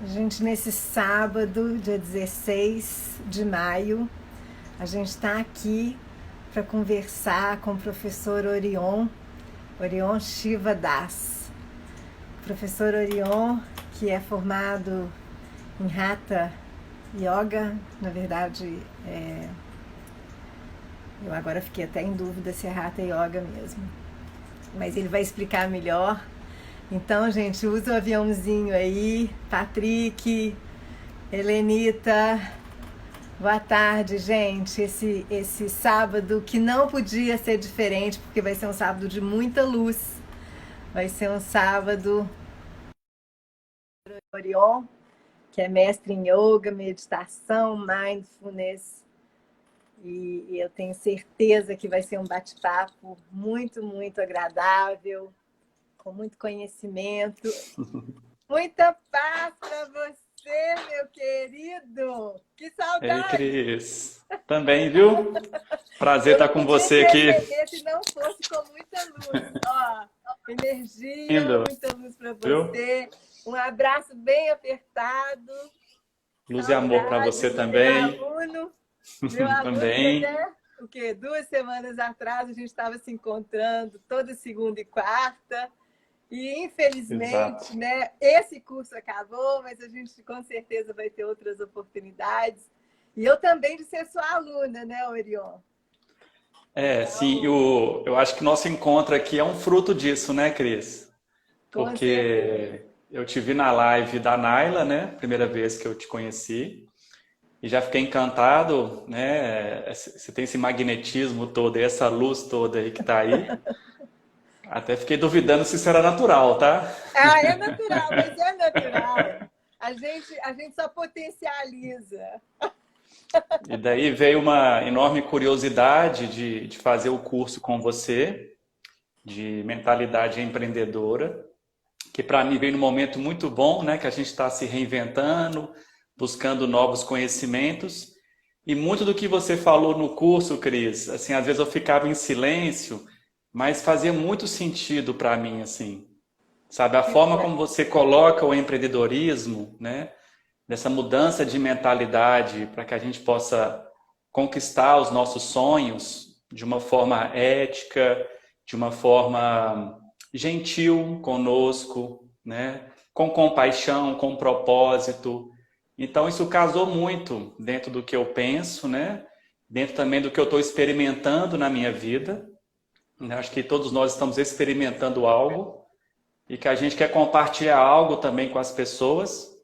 Gente, nesse sábado, dia 16 de maio, a gente está aqui para conversar com o professor Orion Shiva Das. Professor Orion, que é formado em Hatha Yoga, na verdade, eu agora fiquei até em dúvida se é Hatha Yoga mesmo, mas ele vai explicar melhor. Então, gente, usa o aviãozinho aí. Patrick, Helenita, boa tarde, gente. Esse sábado que não podia ser diferente, porque vai ser um sábado de muita luz. Vai ser um sábado Orion, que é mestre em yoga, meditação, mindfulness. E eu tenho certeza que vai ser um bate-papo muito, muito agradável, com muito conhecimento. Muita paz para você, meu querido! Que Ei, saudade! Cris. Também, viu? Prazer Eu estar não com podia você te aqui. receber se não fosse com muita luz. Ó, energia, Lindo, muita luz para viu? você. Um abraço bem apertado. Luz e amor para você Saudades do também. meu aluno que Também. até o quê? 2 semanas atrás a gente estava se encontrando toda segunda e quarta. E Exato. infelizmente, né, esse curso acabou, mas a gente com certeza vai ter outras oportunidades. E eu também de ser sua aluna, né, Orion? Sim, Então, eu acho que nosso encontro aqui é um fruto disso, né, Cris? com certeza. Porque eu te vi na live da Naila, né? Primeira vez que eu te conheci. E já fiquei encantado, né? Você tem esse magnetismo todo, essa luz toda aí que tá aí. Até fiquei duvidando se isso era natural, tá? Ah, é natural, mas é natural. A gente só potencializa. E daí veio uma enorme curiosidade de fazer o curso com você, de mentalidade empreendedora, que para mim veio num momento muito bom, né? Que a gente está se reinventando, buscando novos conhecimentos. E muito do que você falou no curso, Cris, assim, às vezes eu ficava em silêncio, mas fazia muito sentido para mim, assim. Sabe, a Que forma bom. como você coloca o empreendedorismo, né? Dessa mudança de mentalidade para que a gente possa conquistar os nossos sonhos de uma forma ética, de uma forma gentil conosco, né? Com compaixão, com propósito. Então isso casou muito dentro do que eu penso, né? Dentro também do que eu estou experimentando na minha vida. Acho que todos nós estamos experimentando algo e que a gente quer compartilhar algo também com as pessoas.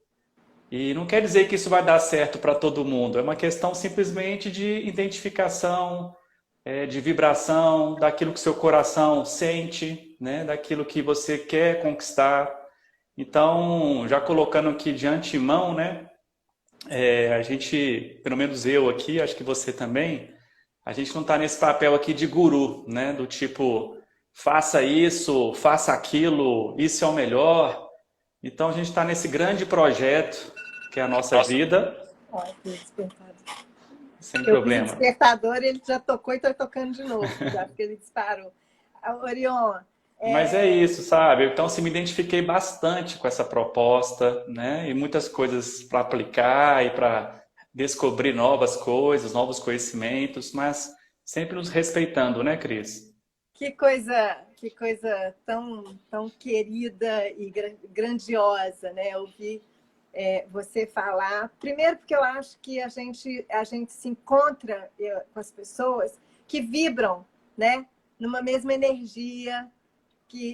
E não quer dizer que isso vai dar certo para todo mundo, é uma questão simplesmente de identificação, de vibração, daquilo que seu coração sente, né? Daquilo que você quer conquistar. Então, já colocando aqui de antemão, né? A gente, pelo menos eu aqui, acho que você também, a gente não está nesse papel aqui de guru, né? Do tipo, faça isso, faça aquilo, isso é o melhor. Então, a gente está nesse grande projeto que é a nossa vida, Olha, que despertador. sem Eu fiz o problema. despertador e ele já tocou e está tocando de novo, já porque ele disparou. Ah, Orion, Mas é é, isso, sabe? Então, assim, me identifiquei bastante com essa proposta, né? E muitas coisas para aplicar e para descobrir novas coisas, novos conhecimentos, mas sempre nos respeitando, né, Cris? que coisa tão, tão querida e grandiosa, né? Ouvir você falar. Primeiro, porque eu acho que a gente se encontra com as pessoas que vibram, né? Numa mesma energia,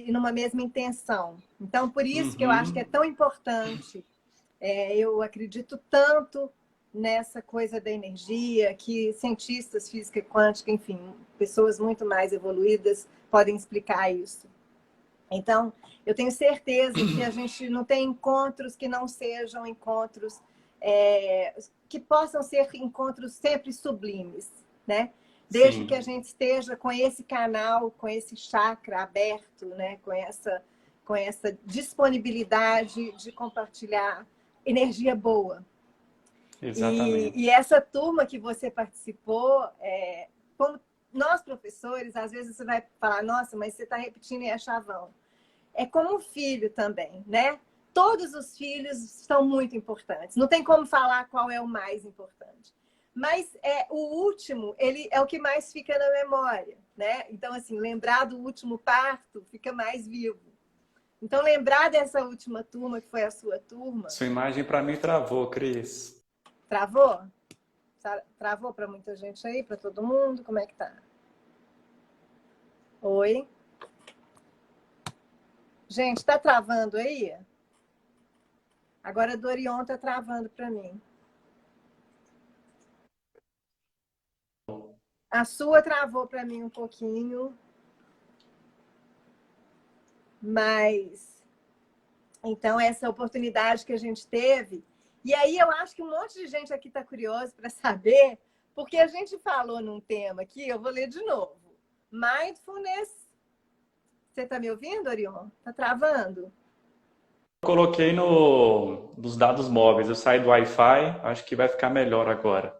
numa mesma intenção. Então, por isso que eu acho que é Uhum. tão importante. Eu acredito tanto nessa coisa da energia que cientistas, física quântica, enfim, pessoas muito mais evoluídas podem explicar isso. Então, eu tenho certeza que a gente não tem encontros que não sejam encontros que possam ser encontros sempre sublimes, né? Desde que a Sim, gente esteja com esse canal, com esse chakra aberto, né? Com essa disponibilidade de compartilhar energia boa. E exatamente. essa turma que você participou, como nós professores, às vezes você vai falar, nossa, mas você está repetindo e é chavão. É como um filho também, né? todos os filhos são muito importantes. Não tem como falar qual é o mais importante. Mas o último, ele é o que mais fica na memória, né? Então, assim, lembrar do último parto fica mais vivo. Então, lembrar dessa última turma, que foi a sua turma... Sua imagem para mim travou, Cris. Travou? Travou para muita gente aí, para todo mundo? Como é que tá? Oi? Gente, tá travando aí? Agora a Dorion tá travando para mim. A sua travou para mim um pouquinho. Mas, então, essa oportunidade que a gente teve. E aí eu acho que um monte de gente aqui está curioso para saber, porque a gente falou num tema aqui, eu vou ler de novo. Mindfulness. Você está me ouvindo, Orion? Está travando? Eu coloquei nos dados móveis, eu saí do Wi-Fi, acho que vai ficar melhor agora.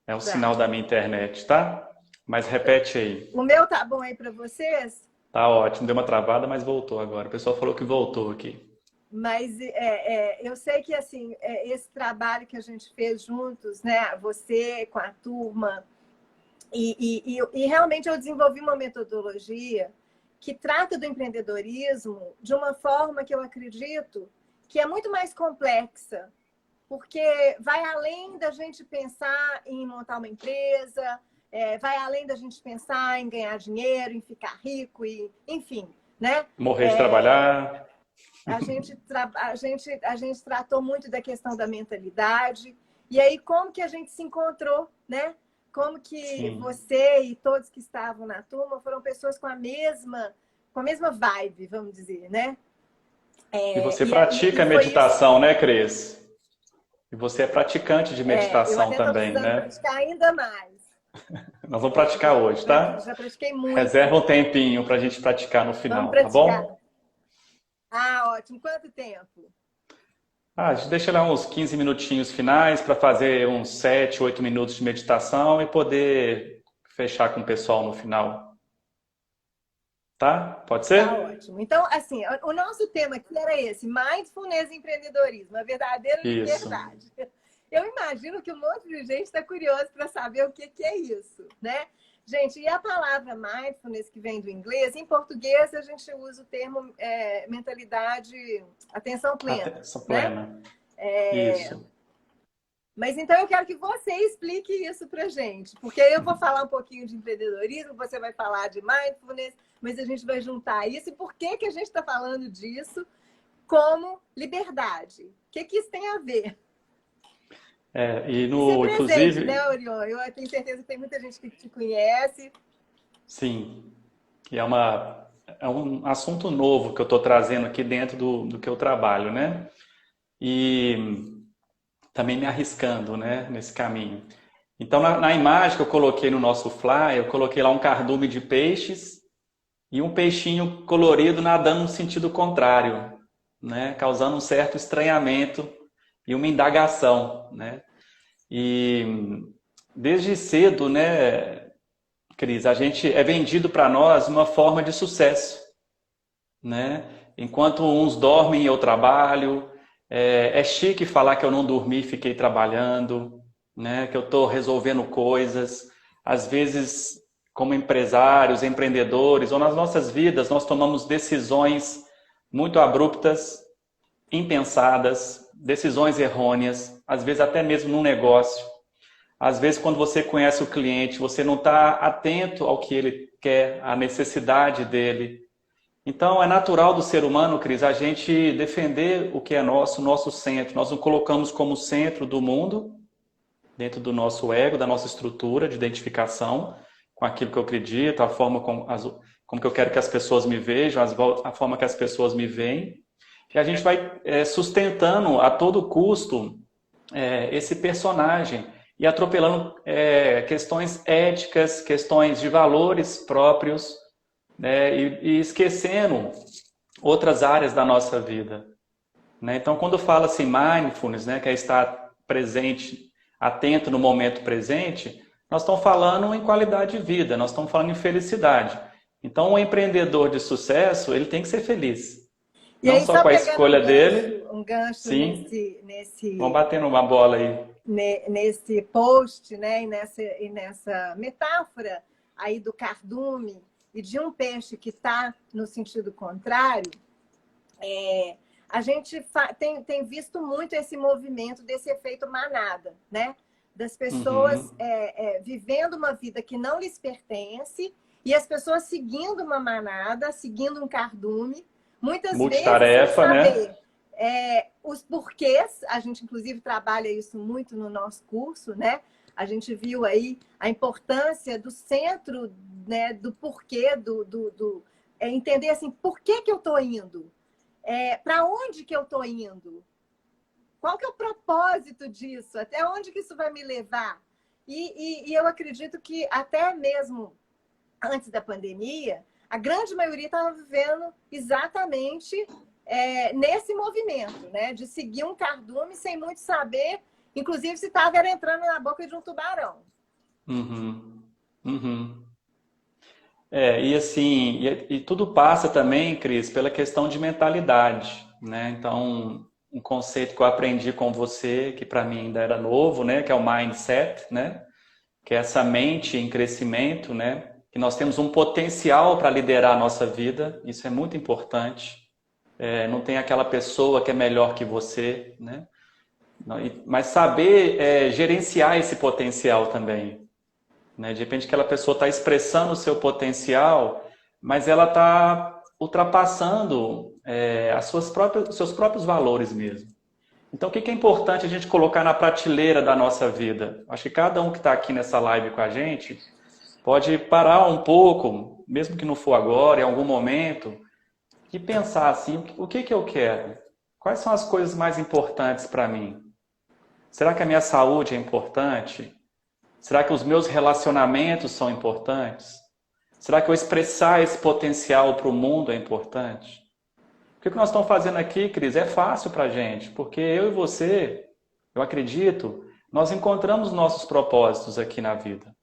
É o sinal da minha internet, tá? Mas repete aí. O meu tá bom aí para vocês? Tá ótimo, deu uma travada, mas voltou agora. O pessoal falou que voltou aqui. Mas eu sei que assim, esse trabalho que a gente fez juntos, né? Você com a turma, e realmente eu desenvolvi uma metodologia que trata do empreendedorismo de uma forma que eu acredito que é muito mais complexa, porque vai além da gente pensar em montar uma empresa, vai além da gente pensar em ganhar dinheiro, em ficar rico, e, enfim, né? Morrer de trabalhar. A gente tratou muito da questão da mentalidade. E aí, como que a gente se encontrou, né? Como que Sim. você e todos que estavam na turma foram pessoas com a mesma vibe, vamos dizer, né? E você pratica meditação, né, Cris? E você é praticante de meditação também, né? Praticar ainda mais. Nós vamos praticar hoje, tá? Já pratiquei muito. Reserva um tempinho para a gente praticar no final, tá bom? Ah, ótimo. Quanto tempo? A gente deixa lá uns 15 minutinhos finais para fazer uns 7, 8 minutos de meditação e poder fechar com o pessoal no final. Tá? Pode ser? Tá ótimo. Então, assim, o nosso tema aqui era esse, Mindfulness e Empreendedorismo, a verdadeira liberdade. Eu imagino que um monte de gente está curioso para saber o que é isso, né? Gente, e a palavra mindfulness, que vem do inglês, em português a gente usa o termo mentalidade, atenção plena. Atenção plena. Né? Isso. Mas então eu quero que você explique isso pra gente, porque eu vou falar um pouquinho de empreendedorismo, você vai falar de mindfulness, mas a gente vai juntar isso. E por que a gente está falando disso como liberdade? O que isso tem a ver? E no, inclusive, presente, né, Orion? Eu tenho certeza que tem muita gente que te conhece. Sim. E é um assunto novo que eu estou trazendo aqui dentro do que eu trabalho, né? E também me arriscando, né, nesse caminho. Então, na imagem que eu coloquei no nosso flyer, eu coloquei lá um cardume de peixes e um peixinho colorido nadando no sentido contrário, né? Causando um certo estranhamento e uma indagação, né? E desde cedo, né, Cris, a gente é vendido para nós uma forma de sucesso, né? Enquanto uns dormem, eu trabalho. É chique falar que eu não dormi e fiquei trabalhando, né? Que eu estou resolvendo coisas. Às vezes, como empresários, empreendedores, ou nas nossas vidas, nós tomamos decisões muito abruptas, impensadas, decisões errôneas, às vezes até mesmo num negócio. Às vezes, quando você conhece o cliente, você não está atento ao que ele quer, à necessidade dele. Então, é natural do ser humano, Cris, a gente defender o que é nosso, o nosso centro. Nós nos colocamos como centro do mundo, dentro do nosso ego, da nossa estrutura de identificação, com aquilo que eu acredito, a forma como que eu quero que as pessoas me vejam, a forma que as pessoas me veem. E a gente vai sustentando a todo custo esse personagem e atropelando questões éticas, questões de valores próprios, né, e esquecendo outras áreas da nossa vida. Né? Então, quando fala assim mindfulness, né, que é estar presente, atento no momento presente, nós estamos falando em qualidade de vida, nós estamos falando em felicidade. Então, um empreendedor de sucesso, ele tem que ser feliz. E não aí, só só com a pegando escolha dele, um gancho sim, nesse, vamos batendo uma bola aí. nesse post, né, e nessa metáfora aí do cardume e de um peixe que está no sentido contrário, a gente tem visto muito esse movimento desse efeito manada, né? Das pessoas Uhum. vivendo uma vida que não lhes pertence e as pessoas seguindo uma manada, seguindo um cardume, muitas vezes sem Multitarefa, né? saber os porquês. A gente, inclusive, trabalha isso muito no nosso curso, né? A gente viu aí a importância do centro, né, do porquê, entender assim, por que eu estou indo? Para onde que eu estou indo? Qual que é o propósito disso? Até onde que isso vai me levar? E eu acredito que até mesmo antes da pandemia, a grande maioria estava vivendo exatamente nesse movimento, né? De seguir um cardume sem muito saber, inclusive se estava entrando na boca de um tubarão. Uhum. Uhum. E assim, e tudo passa também, Cris, pela questão de mentalidade, né? Então, um conceito que eu aprendi com você, que para mim ainda era novo, né? Que é o mindset, né? Que é essa mente em crescimento, né? Que nós temos um potencial para liderar a nossa vida, isso é muito importante. Não tem aquela pessoa que é melhor que você, né? Mas saber gerenciar esse potencial também, né? De repente aquela pessoa está expressando o seu potencial, mas ela está ultrapassando os seus próprios valores mesmo. Então, o que é importante a gente colocar na prateleira da nossa vida? Acho que cada um que está aqui nessa live com a gente pode parar um pouco, mesmo que não for agora, em algum momento, e pensar assim, o que eu quero? Quais são as coisas mais importantes para mim? Será que a minha saúde é importante? Será que os meus relacionamentos são importantes? Será que eu expressar esse potencial para o mundo é importante? O que nós estamos fazendo aqui, Cris, é fácil para a gente, porque eu e você, eu acredito, nós encontramos nossos propósitos aqui na vida.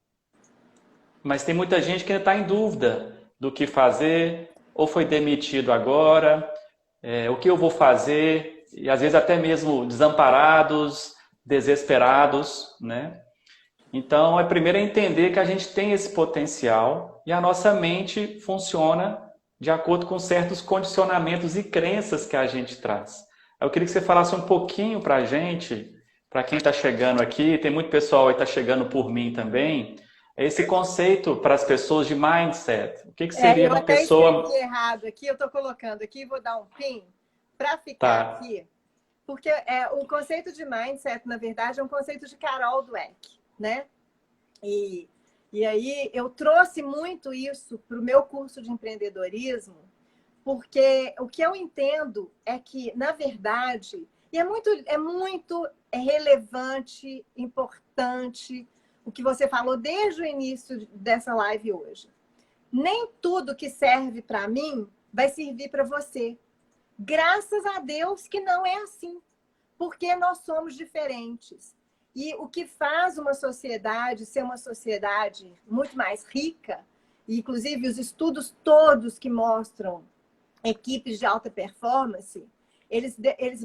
Mas tem muita gente que ainda está em dúvida do que fazer, ou foi demitido agora, o que eu vou fazer, e às vezes até mesmo desamparados, desesperados, né? Então, primeiro entender que a gente tem esse potencial e a nossa mente funciona de acordo com certos condicionamentos e crenças que a gente traz. Eu queria que você falasse um pouquinho para a gente, para quem está chegando aqui, tem muito pessoal aí que está chegando por mim também, esse conceito para as pessoas de mindset. O que seria Eu uma até escrevi pessoa... errado aqui, eu estou colocando aqui, vou dar um pin para ficar Tá, aqui, porque o conceito de mindset, na verdade, é um conceito de Carol Dweck, né? E, e aí eu trouxe muito isso para o meu curso de empreendedorismo, porque o que eu entendo é que, na verdade, e é muito relevante, importante, o que você falou desde o início dessa live hoje. Nem tudo que serve para mim vai servir para você. Graças a Deus que não é assim, porque nós somos diferentes. E o que faz uma sociedade ser uma sociedade muito mais rica, e inclusive os estudos todos que mostram equipes de alta performance, eles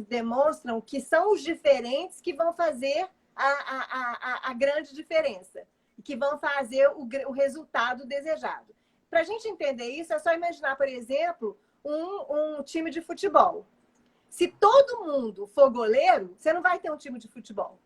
demonstram que são os diferentes que vão fazer a grande diferença, e que vão fazer o resultado desejado. Para a gente entender isso, é só imaginar, por exemplo, um time de futebol. Se todo mundo for goleiro, você não vai ter um time de futebol,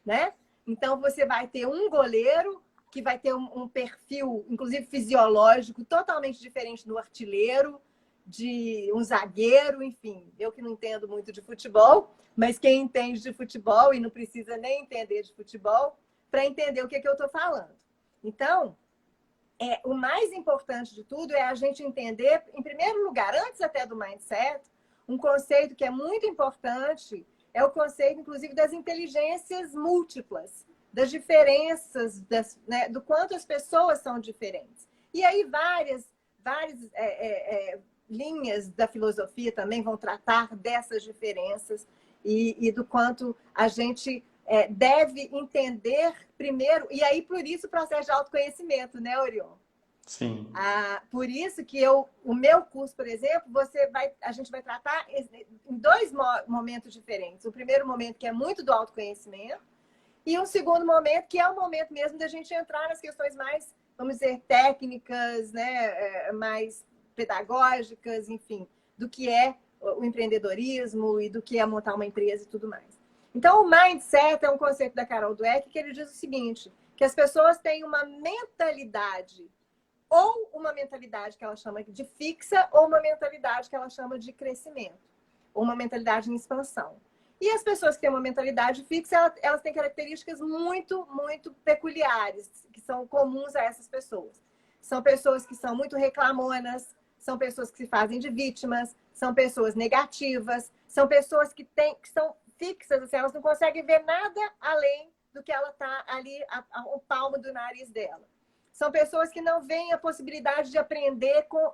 né? Então, você vai ter um goleiro que vai ter um perfil, inclusive fisiológico, totalmente diferente do artilheiro, de um zagueiro, enfim. Eu que não entendo muito de futebol, mas quem entende de futebol e não precisa nem entender de futebol, para entender o que eu estou falando. Então, o mais importante de tudo é a gente entender, em primeiro lugar, antes até do mindset, um conceito que é muito importante, é o conceito, inclusive, das inteligências múltiplas, das diferenças, né, do quanto as pessoas são diferentes. E aí várias linhas da filosofia também vão tratar dessas diferenças e do quanto a gente deve entender primeiro, e aí por isso o processo de autoconhecimento, né, Orion? Sim. Por isso que o meu curso, por exemplo, a gente vai tratar em dois momentos diferentes. O primeiro momento que é muito do autoconhecimento e um segundo momento que é o momento mesmo da gente entrar nas questões mais, vamos dizer, técnicas, né, mais pedagógicas, enfim, do que é o empreendedorismo e do que é montar uma empresa e tudo mais. Então, o mindset é um conceito da Carol Dweck que ele diz o seguinte, que as pessoas têm uma mentalidade ou uma mentalidade que ela chama de fixa, ou uma mentalidade que ela chama de crescimento, ou uma mentalidade em expansão. E as pessoas que têm uma mentalidade fixa, elas têm características muito, muito peculiares, que são comuns a essas pessoas. São pessoas que são muito reclamonas, são pessoas que se fazem de vítimas, são pessoas negativas, são pessoas que são fixas, assim, elas não conseguem ver nada além do que ela está ali, o palmo do nariz dela. São pessoas que não veem a possibilidade de aprender com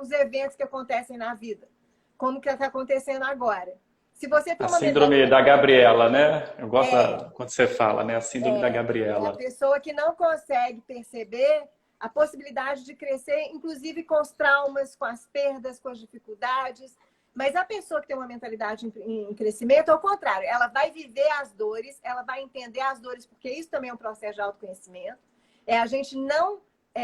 os eventos que acontecem na vida, como que está acontecendo agora. Se você tem A uma síndrome da Gabriela, né? Eu gosto quando você fala, né? A síndrome da é a Gabriela. pessoa que não consegue perceber a possibilidade de crescer, inclusive com os traumas, com as perdas, com as dificuldades. Mas a pessoa que tem uma mentalidade em crescimento, ao contrário, ela vai viver as dores, ela vai entender as dores, porque isso também é um processo de autoconhecimento. É a gente não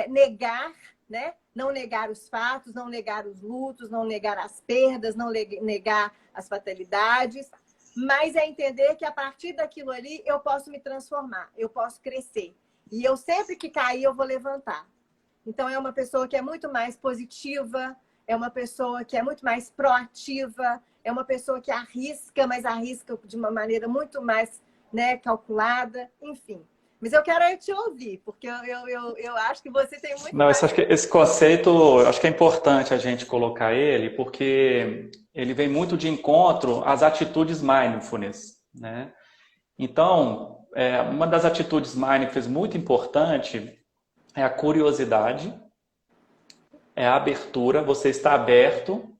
negar, né? Não negar os fatos, não negar os lutos, não negar as perdas, não negar as fatalidades, mas é entender que a partir daquilo ali eu posso me transformar, eu posso crescer. E eu sempre que cair, eu vou levantar. Então, é uma pessoa que é muito mais positiva, é uma pessoa que é muito mais proativa, é uma pessoa que arrisca, mas arrisca de uma maneira muito mais, né, calculada, enfim. Mas eu quero te ouvir, porque eu acho que você tem muito Não, mais. acho que esse conceito, acho que é importante a gente colocar ele, porque ele vem muito de encontro às atitudes mindfulness, né? Então, uma das atitudes mindfulness muito importante é a curiosidade, é a abertura, você está aberto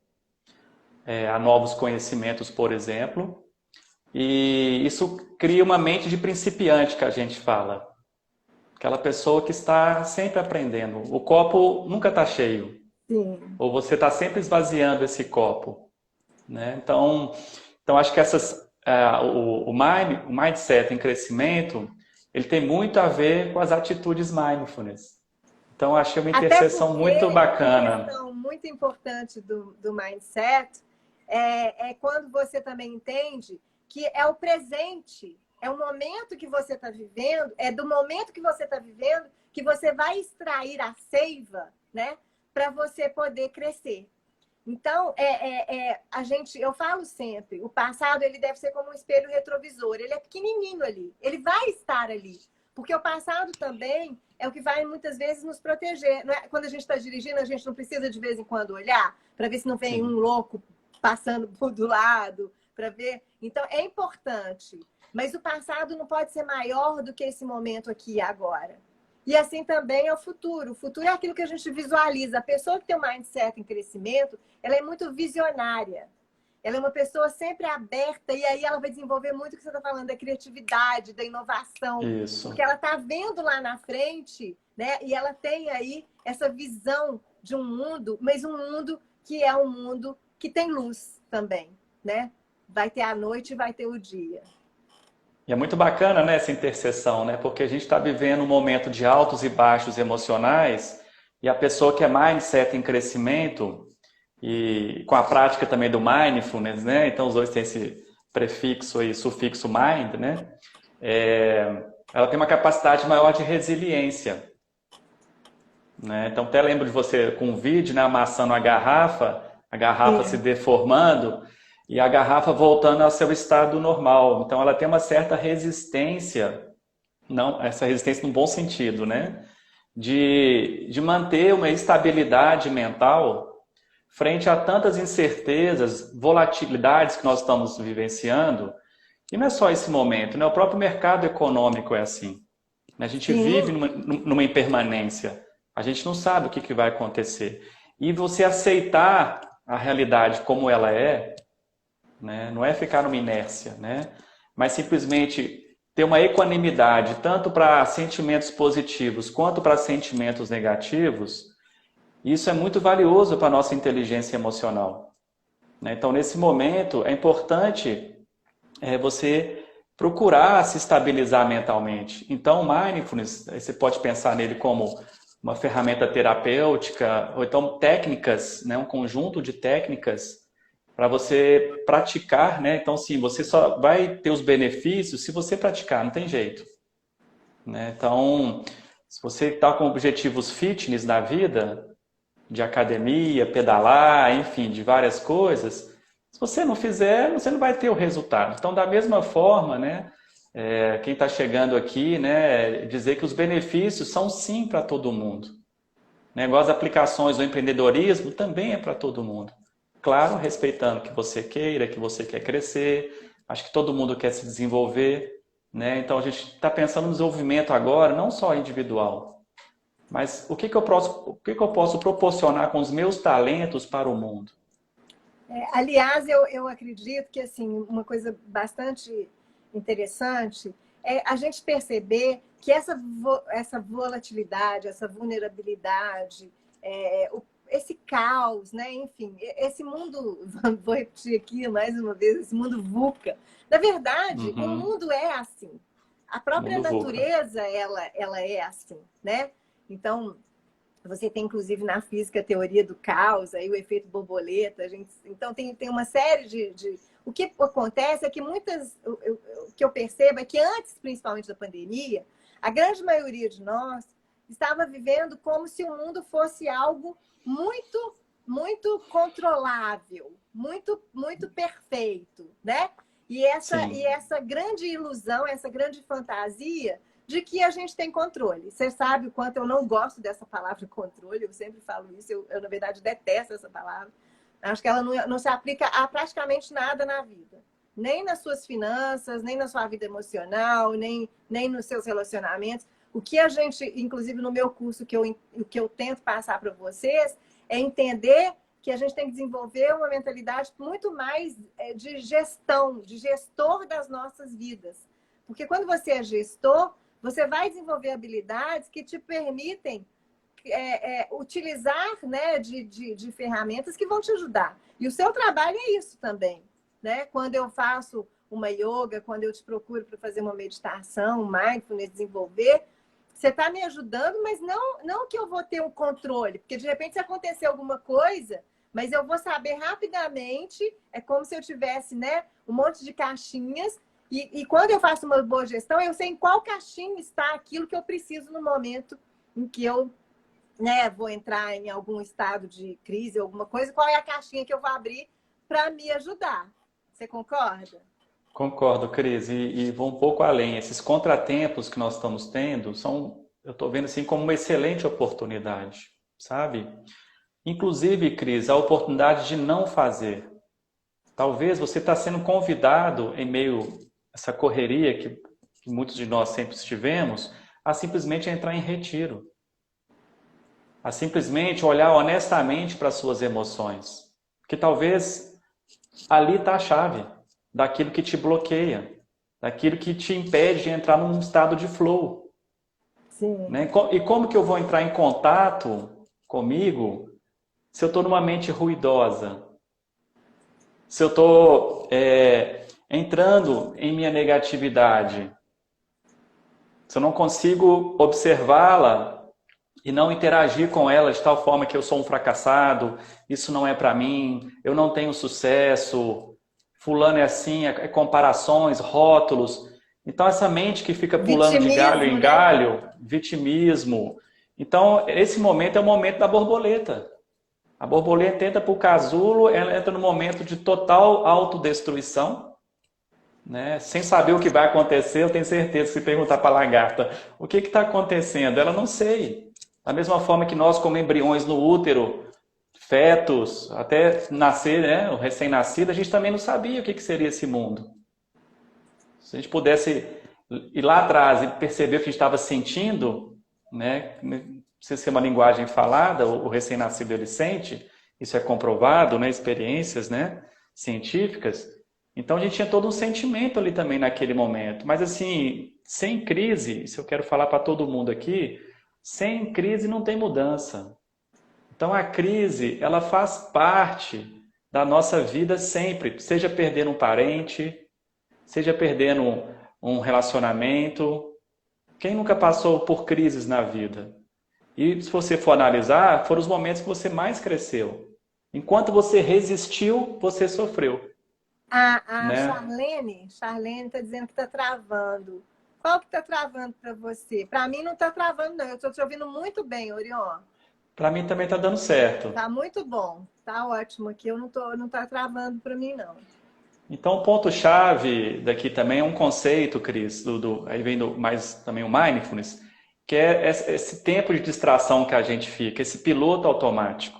a novos conhecimentos, por exemplo, e isso cria uma mente de principiante que a gente fala. Aquela pessoa que está sempre aprendendo. O copo nunca está cheio. Sim. Ou você está sempre esvaziando esse copo. Né? Então acho que o mindset em crescimento, ele tem muito a ver com as atitudes mindfulness. Então, achei uma Até interseção porque muito uma bacana. questão muito importante do mindset é quando você também entende que é o presente, é o momento que você está vivendo, é do momento que você está vivendo que você vai extrair a seiva, né, para você poder crescer. Então, eu falo sempre, o passado ele deve ser como um espelho retrovisor, ele é pequenininho ali, ele vai estar ali, porque o passado também é o que vai muitas vezes nos proteger. Não é? Quando a gente está dirigindo, a gente não precisa de vez em quando olhar para ver se não vem Sim. um louco passando do lado, para ver. Então, é importante, mas o passado não pode ser maior do que esse momento aqui e agora. E assim também é o futuro. O futuro é aquilo que a gente visualiza. A pessoa que tem um mindset em crescimento, ela é muito visionária. Ela é uma pessoa sempre aberta e aí ela vai desenvolver muito o que você está falando, da criatividade, da inovação. Isso. Porque ela está vendo lá na frente, né? E ela tem aí essa visão de um mundo, mas um mundo que é um mundo que tem luz também, né? Vai ter a noite e vai ter o dia. E é muito bacana, né, essa interseção, né? Porque a gente está vivendo um momento de altos e baixos emocionais e a pessoa que é mindset em crescimento e com a prática também do mindfulness, né? Então os dois têm esse prefixo e sufixo mind, né? Ela tem uma capacidade maior de resiliência, né? Então até lembro de você com um vídeo, né, amassando a garrafa se deformando e a garrafa voltando ao seu estado normal. Então ela tem uma certa resistência, não, essa resistência no bom sentido, né? De manter uma estabilidade mental frente a tantas incertezas, volatilidades que nós estamos vivenciando. E não é só esse momento, né? O próprio mercado econômico é assim. A gente vive numa impermanência. A gente não sabe o que vai acontecer. E você aceitar a realidade como ela é, né? Não é ficar numa inércia, né? Mas simplesmente ter uma equanimidade, tanto para sentimentos positivos quanto para sentimentos negativos, isso é muito valioso para a nossa inteligência emocional. Né? Então, nesse momento, é importante você procurar se estabilizar mentalmente. Então, o mindfulness, você pode pensar nele como uma ferramenta terapêutica, ou então técnicas, né? Um conjunto de técnicas para você praticar, né? Então, sim, você só vai ter os benefícios se você praticar, não tem jeito. Né? Então, se você está com objetivos fitness na vida, de academia, pedalar, enfim, de várias coisas, se você não fizer, você não vai ter o resultado. Então, da mesma forma, né? Quem está chegando aqui, né? Dizer que os benefícios são sim para todo mundo. Né? Igual as aplicações do empreendedorismo, também é para todo mundo. Claro, respeitando que você queira, que você quer crescer, acho que todo mundo quer se desenvolver, né? Então a gente está pensando no desenvolvimento agora, não só individual, mas o que que eu posso proporcionar com os meus talentos para o mundo? Aliás, eu acredito que assim, uma coisa bastante interessante é a gente perceber que essa volatilidade, essa vulnerabilidade, esse caos, né? Enfim, esse mundo, vou repetir aqui mais uma vez, esse mundo VUCA. Na verdade, o mundo é assim. A própria natureza, ela é assim, né? Então, você tem, inclusive, na física, a teoria do caos, aí o efeito borboleta. Então, tem uma série de... O que acontece é que o que eu percebo é que antes, principalmente da pandemia, a grande maioria de nós estava vivendo como se o mundo fosse algo muito, muito controlável, muito, muito perfeito, né? E essa grande ilusão, essa grande fantasia de que a gente tem controle. Você sabe o quanto eu não gosto dessa palavra controle, eu sempre falo isso, eu na verdade detesto essa palavra. Acho que ela não se aplica a praticamente nada na vida. Nem nas suas finanças, nem na sua vida emocional, nem nos seus relacionamentos. O que a gente, inclusive no meu curso, o que eu tento passar para vocês, é entender que a gente tem que desenvolver uma mentalidade muito mais de gestão, de gestor das nossas vidas. Porque quando você é gestor, você vai desenvolver habilidades que te permitem utilizar, né, de ferramentas que vão te ajudar. E o seu trabalho é isso também. Né? Quando eu faço uma yoga, quando eu te procuro para fazer uma meditação, um mindfulness, desenvolver, você está me ajudando, mas não que eu vou ter um controle. Porque, de repente, se acontecer alguma coisa, mas eu vou saber rapidamente, é como se eu tivesse, né, um monte de caixinhas. E quando eu faço uma boa gestão, eu sei em qual caixinha está aquilo que eu preciso no momento em que eu, né, vou entrar em algum estado de crise, alguma coisa, qual é a caixinha que eu vou abrir para me ajudar. Você concorda? Concordo, Cris, e vou um pouco além. Esses contratempos que nós estamos tendo eu estou vendo assim como uma excelente oportunidade, sabe? Inclusive, Cris, a oportunidade de não fazer. Talvez você está sendo convidado em meio a essa correria que muitos de nós sempre estivemos, a simplesmente entrar em retiro. A simplesmente olhar honestamente para as suas emoções. Porque talvez ali está a chave daquilo que te bloqueia, daquilo que te impede de entrar num estado de flow. Sim. Né? E como que eu vou entrar em contato comigo se eu estou numa mente ruidosa? Se eu estou entrando em minha negatividade? Se eu não consigo observá-la e não interagir com ela de tal forma que eu sou um fracassado, isso não é para mim, eu não tenho sucesso, fulano é assim, comparações, rótulos. Então, essa mente que fica pulando de galho em galho, né? Vitimismo. Então, esse momento é o momento da borboleta. A borboleta entra para o casulo, ela entra no momento de total autodestruição, né? Sem saber o que vai acontecer. Eu tenho certeza, se perguntar para a lagarta, o que está acontecendo? Ela não sei. Da mesma forma que nós, como embriões no útero, fetos, até nascer, né, o recém-nascido, a gente também não sabia o que seria esse mundo. Se a gente pudesse ir lá atrás e perceber o que a gente estava sentindo, né, não precisa ser uma linguagem falada, o recém-nascido ele sente, isso é comprovado, né, experiências, né, científicas. Então a gente tinha todo um sentimento ali também naquele momento. Mas assim, sem crise, isso eu quero falar para todo mundo aqui, sem crise não tem mudança. Então a crise, ela faz parte da nossa vida sempre, seja perdendo um parente, seja perdendo um relacionamento. Quem nunca passou por crises na vida? E se você for analisar, foram os momentos que você mais cresceu. Enquanto você resistiu, você sofreu, A né? Charlene está dizendo que está travando. Qual que está travando para você? Para mim não está travando, não. Eu estou te ouvindo muito bem, Orion. Para mim também está dando certo. Tá muito bom. Tá ótimo aqui. Eu não tá travando para mim, não. Então, o ponto-chave daqui também é um conceito, Cris, aí vem mais também o mindfulness, que é esse tempo de distração que a gente fica, esse piloto automático.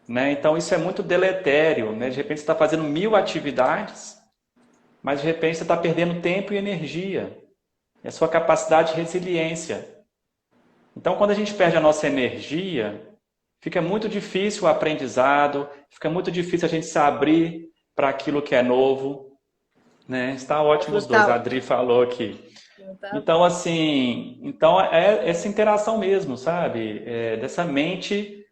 Né? Então, isso é muito deletério. Né? De repente, você está fazendo 1000 atividades, mas de repente você está perdendo tempo e energia. E a sua capacidade de resiliência. Então, quando a gente perde a nossa energia, fica muito difícil o aprendizado, fica muito difícil a gente se abrir para aquilo que é novo. Né? Está ótimo os dois, a Adri falou aqui. Então, assim, então é essa interação mesmo, sabe? Dessa mente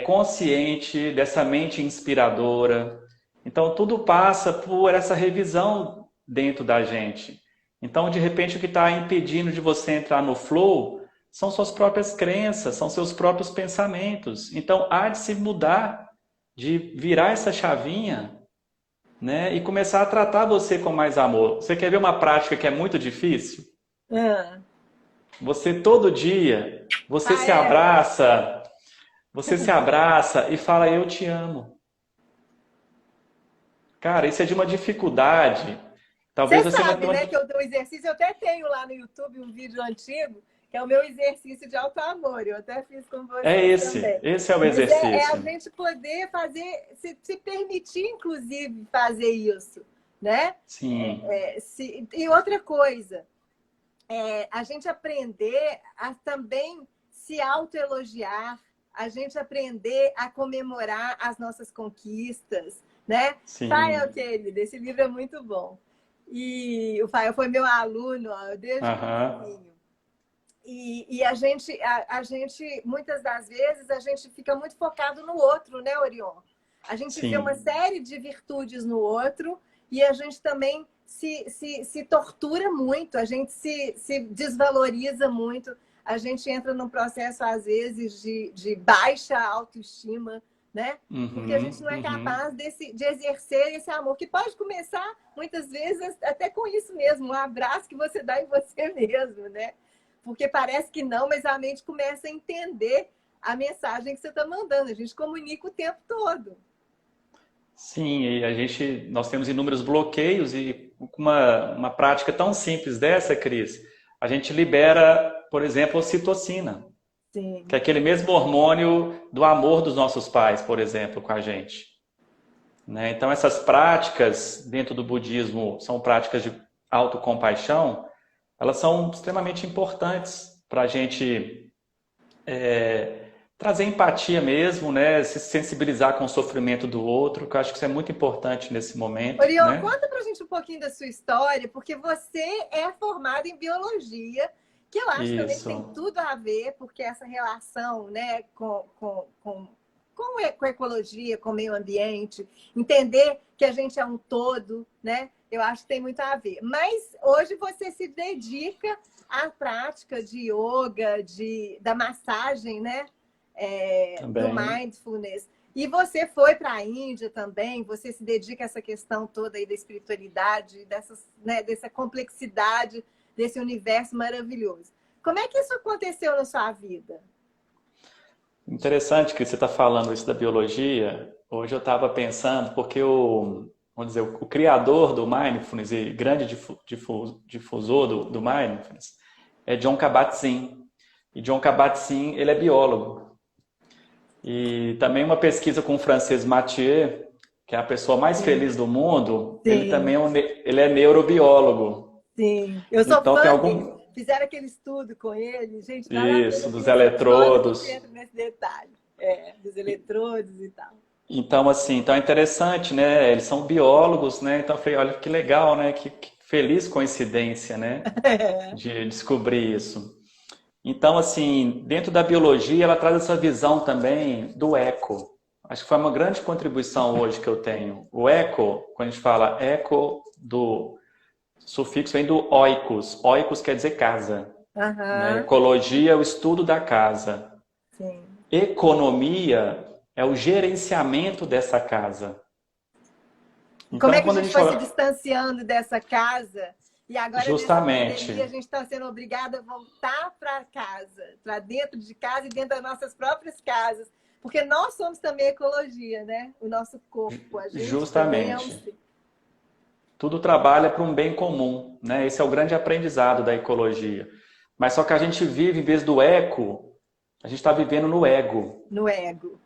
consciente, dessa mente inspiradora. Então, tudo passa por essa revisão dentro da gente. Então, de repente, o que está impedindo de você entrar no flow são suas próprias crenças, são seus próprios pensamentos. Então, há de se mudar, de virar essa chavinha, né? E começar a tratar você com mais amor. Você quer ver uma prática que é muito difícil? Você todo dia, você se abraça e fala, eu te amo. Cara, isso é de uma dificuldade. Talvez você você sabe, não... né, que eu dou exercício, eu até tenho lá no YouTube um vídeo antigo, que é o meu exercício de autoamor. Eu até fiz com você também. Esse é o Mas é a exercício. gente poder fazer, se permitir, inclusive, fazer isso, né? Sim. E outra coisa, a gente aprender a também se autoelogiar, a gente aprender a comemorar as nossas conquistas, né? Sim. Fael, querido, esse livro é muito bom. E o Fael foi meu aluno desde pequenininho. E a gente, muitas das vezes, a gente fica muito focado no outro, né, Orion? A gente vê uma série de virtudes no outro e a gente também se tortura muito, a gente se desvaloriza muito, a gente entra num processo, às vezes, de baixa autoestima, né? Porque a gente não é capaz de exercer esse amor, que pode começar, muitas vezes, até com isso mesmo, um abraço que você dá em você mesmo, né? Porque parece que não, mas a mente começa a entender a mensagem que você está mandando. A gente comunica o tempo todo. Sim, e nós temos inúmeros bloqueios e com uma prática tão simples dessa, Cris, a gente libera, por exemplo, a ocitocina. Sim. Que é aquele mesmo hormônio do amor dos nossos pais, por exemplo, com a gente. Né? Então, essas práticas dentro do budismo são práticas de autocompaixão, elas são extremamente importantes para a gente trazer empatia mesmo, né? Se sensibilizar com o sofrimento do outro, que eu acho que isso é muito importante nesse momento. Orion, né? conta pra gente um pouquinho da sua história, porque você é formado em biologia, que eu acho também que tem tudo a ver, porque essa relação, né, com ecologia, com o meio ambiente, entender que a gente é um todo, né? Eu acho que tem muito a ver. Mas hoje você se dedica à prática de yoga, da massagem, né? Do mindfulness. E você foi para a Índia também, você se dedica a essa questão toda aí da espiritualidade, dessa complexidade, desse universo maravilhoso. Como é que isso aconteceu na sua vida? Interessante que você está falando isso da biologia. Hoje eu estava pensando, porque o criador do Mindfulness e grande difusor do Mindfulness é Jon Kabat-Zinn. E Jon Kabat-Zinn, ele é biólogo. E também uma pesquisa com o francês Mathieu, que é a pessoa mais feliz do mundo, Sim. Ele também ele é neurobiólogo. Sim, eu sou fã dele. Fizeram aquele estudo com ele, gente. Isso, dos eletrodos. Entra nesse detalhe, dos eletrodos e tal. Então, assim, então é interessante, né? Eles são biólogos, né? Então eu falei, olha que legal, né? Que feliz coincidência, né? De descobrir isso. Então, assim, dentro da biologia, ela traz essa visão também do eco. Acho que foi uma grande contribuição hoje que eu tenho. O eco, quando a gente fala eco, do sufixo vem do oikos. Oikos quer dizer casa, né? Aham, Ecologia é o estudo da casa. sim. Economia é o gerenciamento dessa casa. E como Então, é que a quando a gente gente foi se fala distanciando dessa casa? E agora, nessa pandemia, a justamente, gente está sendo obrigado a voltar para casa, para dentro de casa e dentro das nossas próprias casas. Porque nós somos também ecologia, né? O nosso corpo, a gente também é um justamente, ser. tudo trabalha para um bem comum, né? Esse é o grande aprendizado da ecologia. Mas só que a gente vive, em vez do eco, a gente está vivendo no ego, No ego.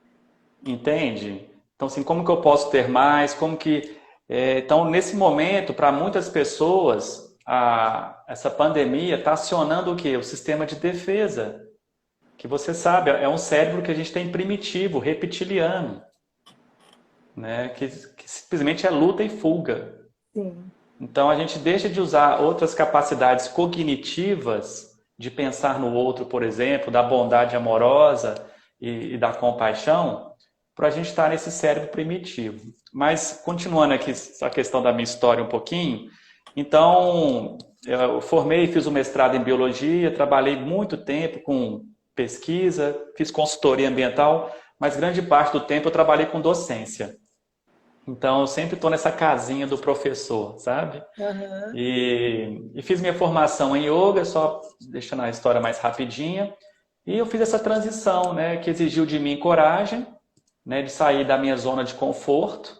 entende? Então, assim, como que eu posso ter mais? Como que... então, nesse momento, para muitas pessoas, essa pandemia está acionando o quê? O sistema de defesa, que você sabe, é um cérebro que a gente tem primitivo, reptiliano, né? Que simplesmente é luta e fuga. Sim. Então a gente deixa de usar outras capacidades cognitivas de pensar no outro, por exemplo, da bondade amorosa e da compaixão, para a gente estar nesse cérebro primitivo. Mas continuando aqui a questão da minha história um pouquinho, então eu formei, fiz o mestrado em biologia, trabalhei muito tempo com pesquisa, fiz consultoria ambiental, mas grande parte do tempo eu trabalhei com docência. Então, eu sempre estou nessa casinha do professor, sabe? Aham. E fiz minha formação em yoga, só deixando a história mais rapidinha. E eu fiz essa transição, né, que exigiu de mim coragem, né, de sair da minha zona de conforto,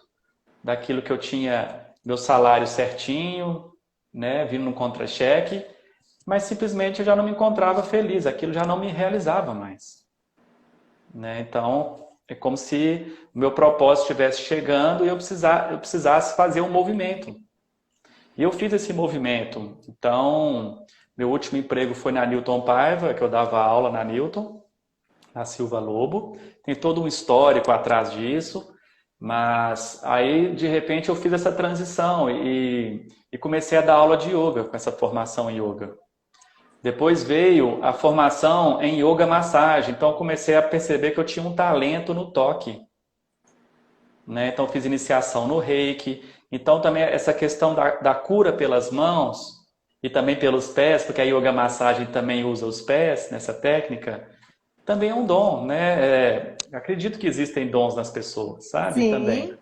daquilo que eu tinha meu salário certinho, né, vindo no contra-cheque, mas simplesmente eu já não me encontrava feliz, aquilo já não me realizava mais, né? Então, é como se o meu propósito estivesse chegando e eu precisasse fazer um movimento. E eu fiz esse movimento. Então, meu último emprego foi na Newton Paiva, que eu dava aula na Newton, na Silva Lobo. Tem todo um histórico atrás disso, mas aí, de repente, eu fiz essa transição e comecei a dar aula de yoga com essa formação em yoga. Depois veio a formação em yoga massagem, então eu comecei a perceber que eu tinha um talento no toque, né? Então fiz iniciação no Reiki. Então também essa questão da cura pelas mãos e também pelos pés, porque a yoga massagem também usa os pés nessa técnica, também é um dom, né? Acredito que existem dons nas pessoas, sabe? Também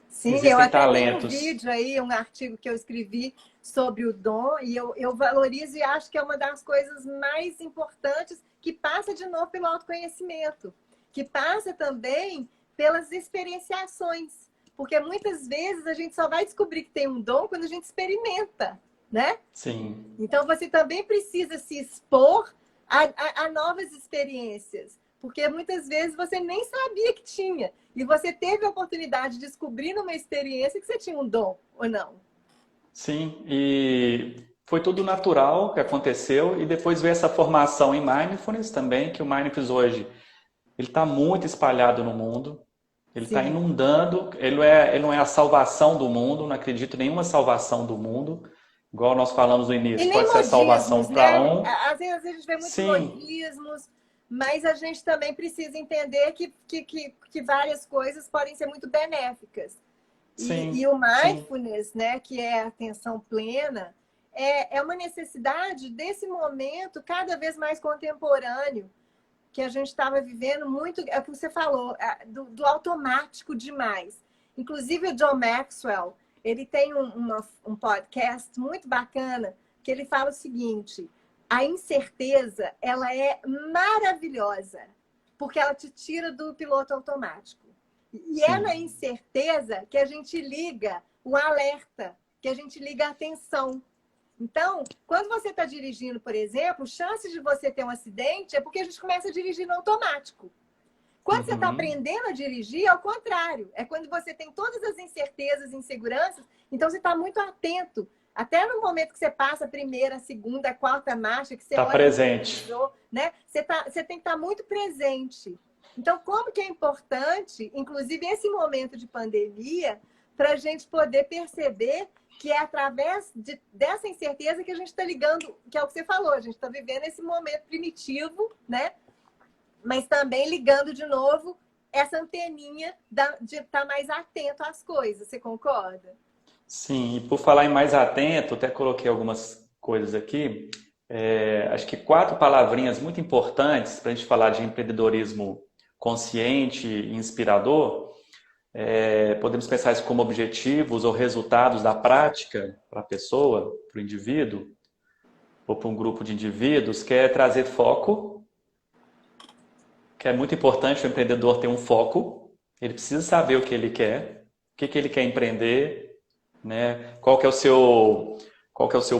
Sim, sim, eu existem até tenho um talentos. vídeo aí, um artigo que eu escrevi sobre o dom, e eu valorizo e acho que é uma das coisas mais importantes que passa de novo pelo autoconhecimento, que passa também pelas experienciações, porque muitas vezes a gente só vai descobrir que tem um dom quando a gente experimenta, né? Sim, Então, você também precisa se expor a novas experiências, porque muitas vezes você nem sabia que tinha. E você teve a oportunidade de descobrir numa experiência que você tinha um dom, ou não? sim. E foi tudo natural que aconteceu. E depois veio essa formação em Mindfulness também, que o Mindfulness hoje ele está muito espalhado no mundo. Ele está Sim. inundando. Ele não é a salvação do mundo. Não acredito em nenhuma salvação do mundo. Igual nós falamos no E início. nem Pode ser a salvação modismos, para né? um. Às vezes a gente vê muitos Sim, modismos, mas a gente também precisa entender que várias coisas podem ser muito benéficas. E sim, o sim, mindfulness, né, que é a atenção plena, é uma necessidade desse momento cada vez mais contemporâneo, que a gente estava vivendo muito, é o que você falou, do automático demais. Inclusive o John Maxwell, ele tem um podcast muito bacana, que ele fala o seguinte: a incerteza, ela é maravilhosa, porque ela te tira do piloto automático. E é na sim. incerteza que a gente liga o alerta, que a gente liga a atenção. Então, quando você está dirigindo, por exemplo, chances de você ter um acidente é porque a gente começa a dirigir no automático. Quando você está Uhum. aprendendo a dirigir, é o contrário. É quando você tem todas as incertezas e inseguranças, então você está muito atento. Até no momento que você passa a primeira, a segunda, a quarta marcha, que você Tá olha no presente. retrovisor, né? Você tem que estar muito presente. Então, como que é importante, inclusive esse momento de pandemia, para a gente poder perceber que é através dessa incerteza que a gente está ligando, que é o que você falou, a gente está vivendo esse momento primitivo, né? Mas também ligando de novo essa anteninha de estar mais atento às coisas. Você concorda? Sim, e por falar em mais atento, até coloquei algumas coisas aqui. Acho que 4 palavrinhas muito importantes para a gente falar de empreendedorismo consciente e inspirador. Podemos pensar isso como objetivos ou resultados da prática para a pessoa, para o indivíduo, ou para um grupo de indivíduos, que é trazer foco, que é muito importante o empreendedor ter um foco. Ele precisa saber o que ele quer, o que ele quer empreender, né? Qual que é o seu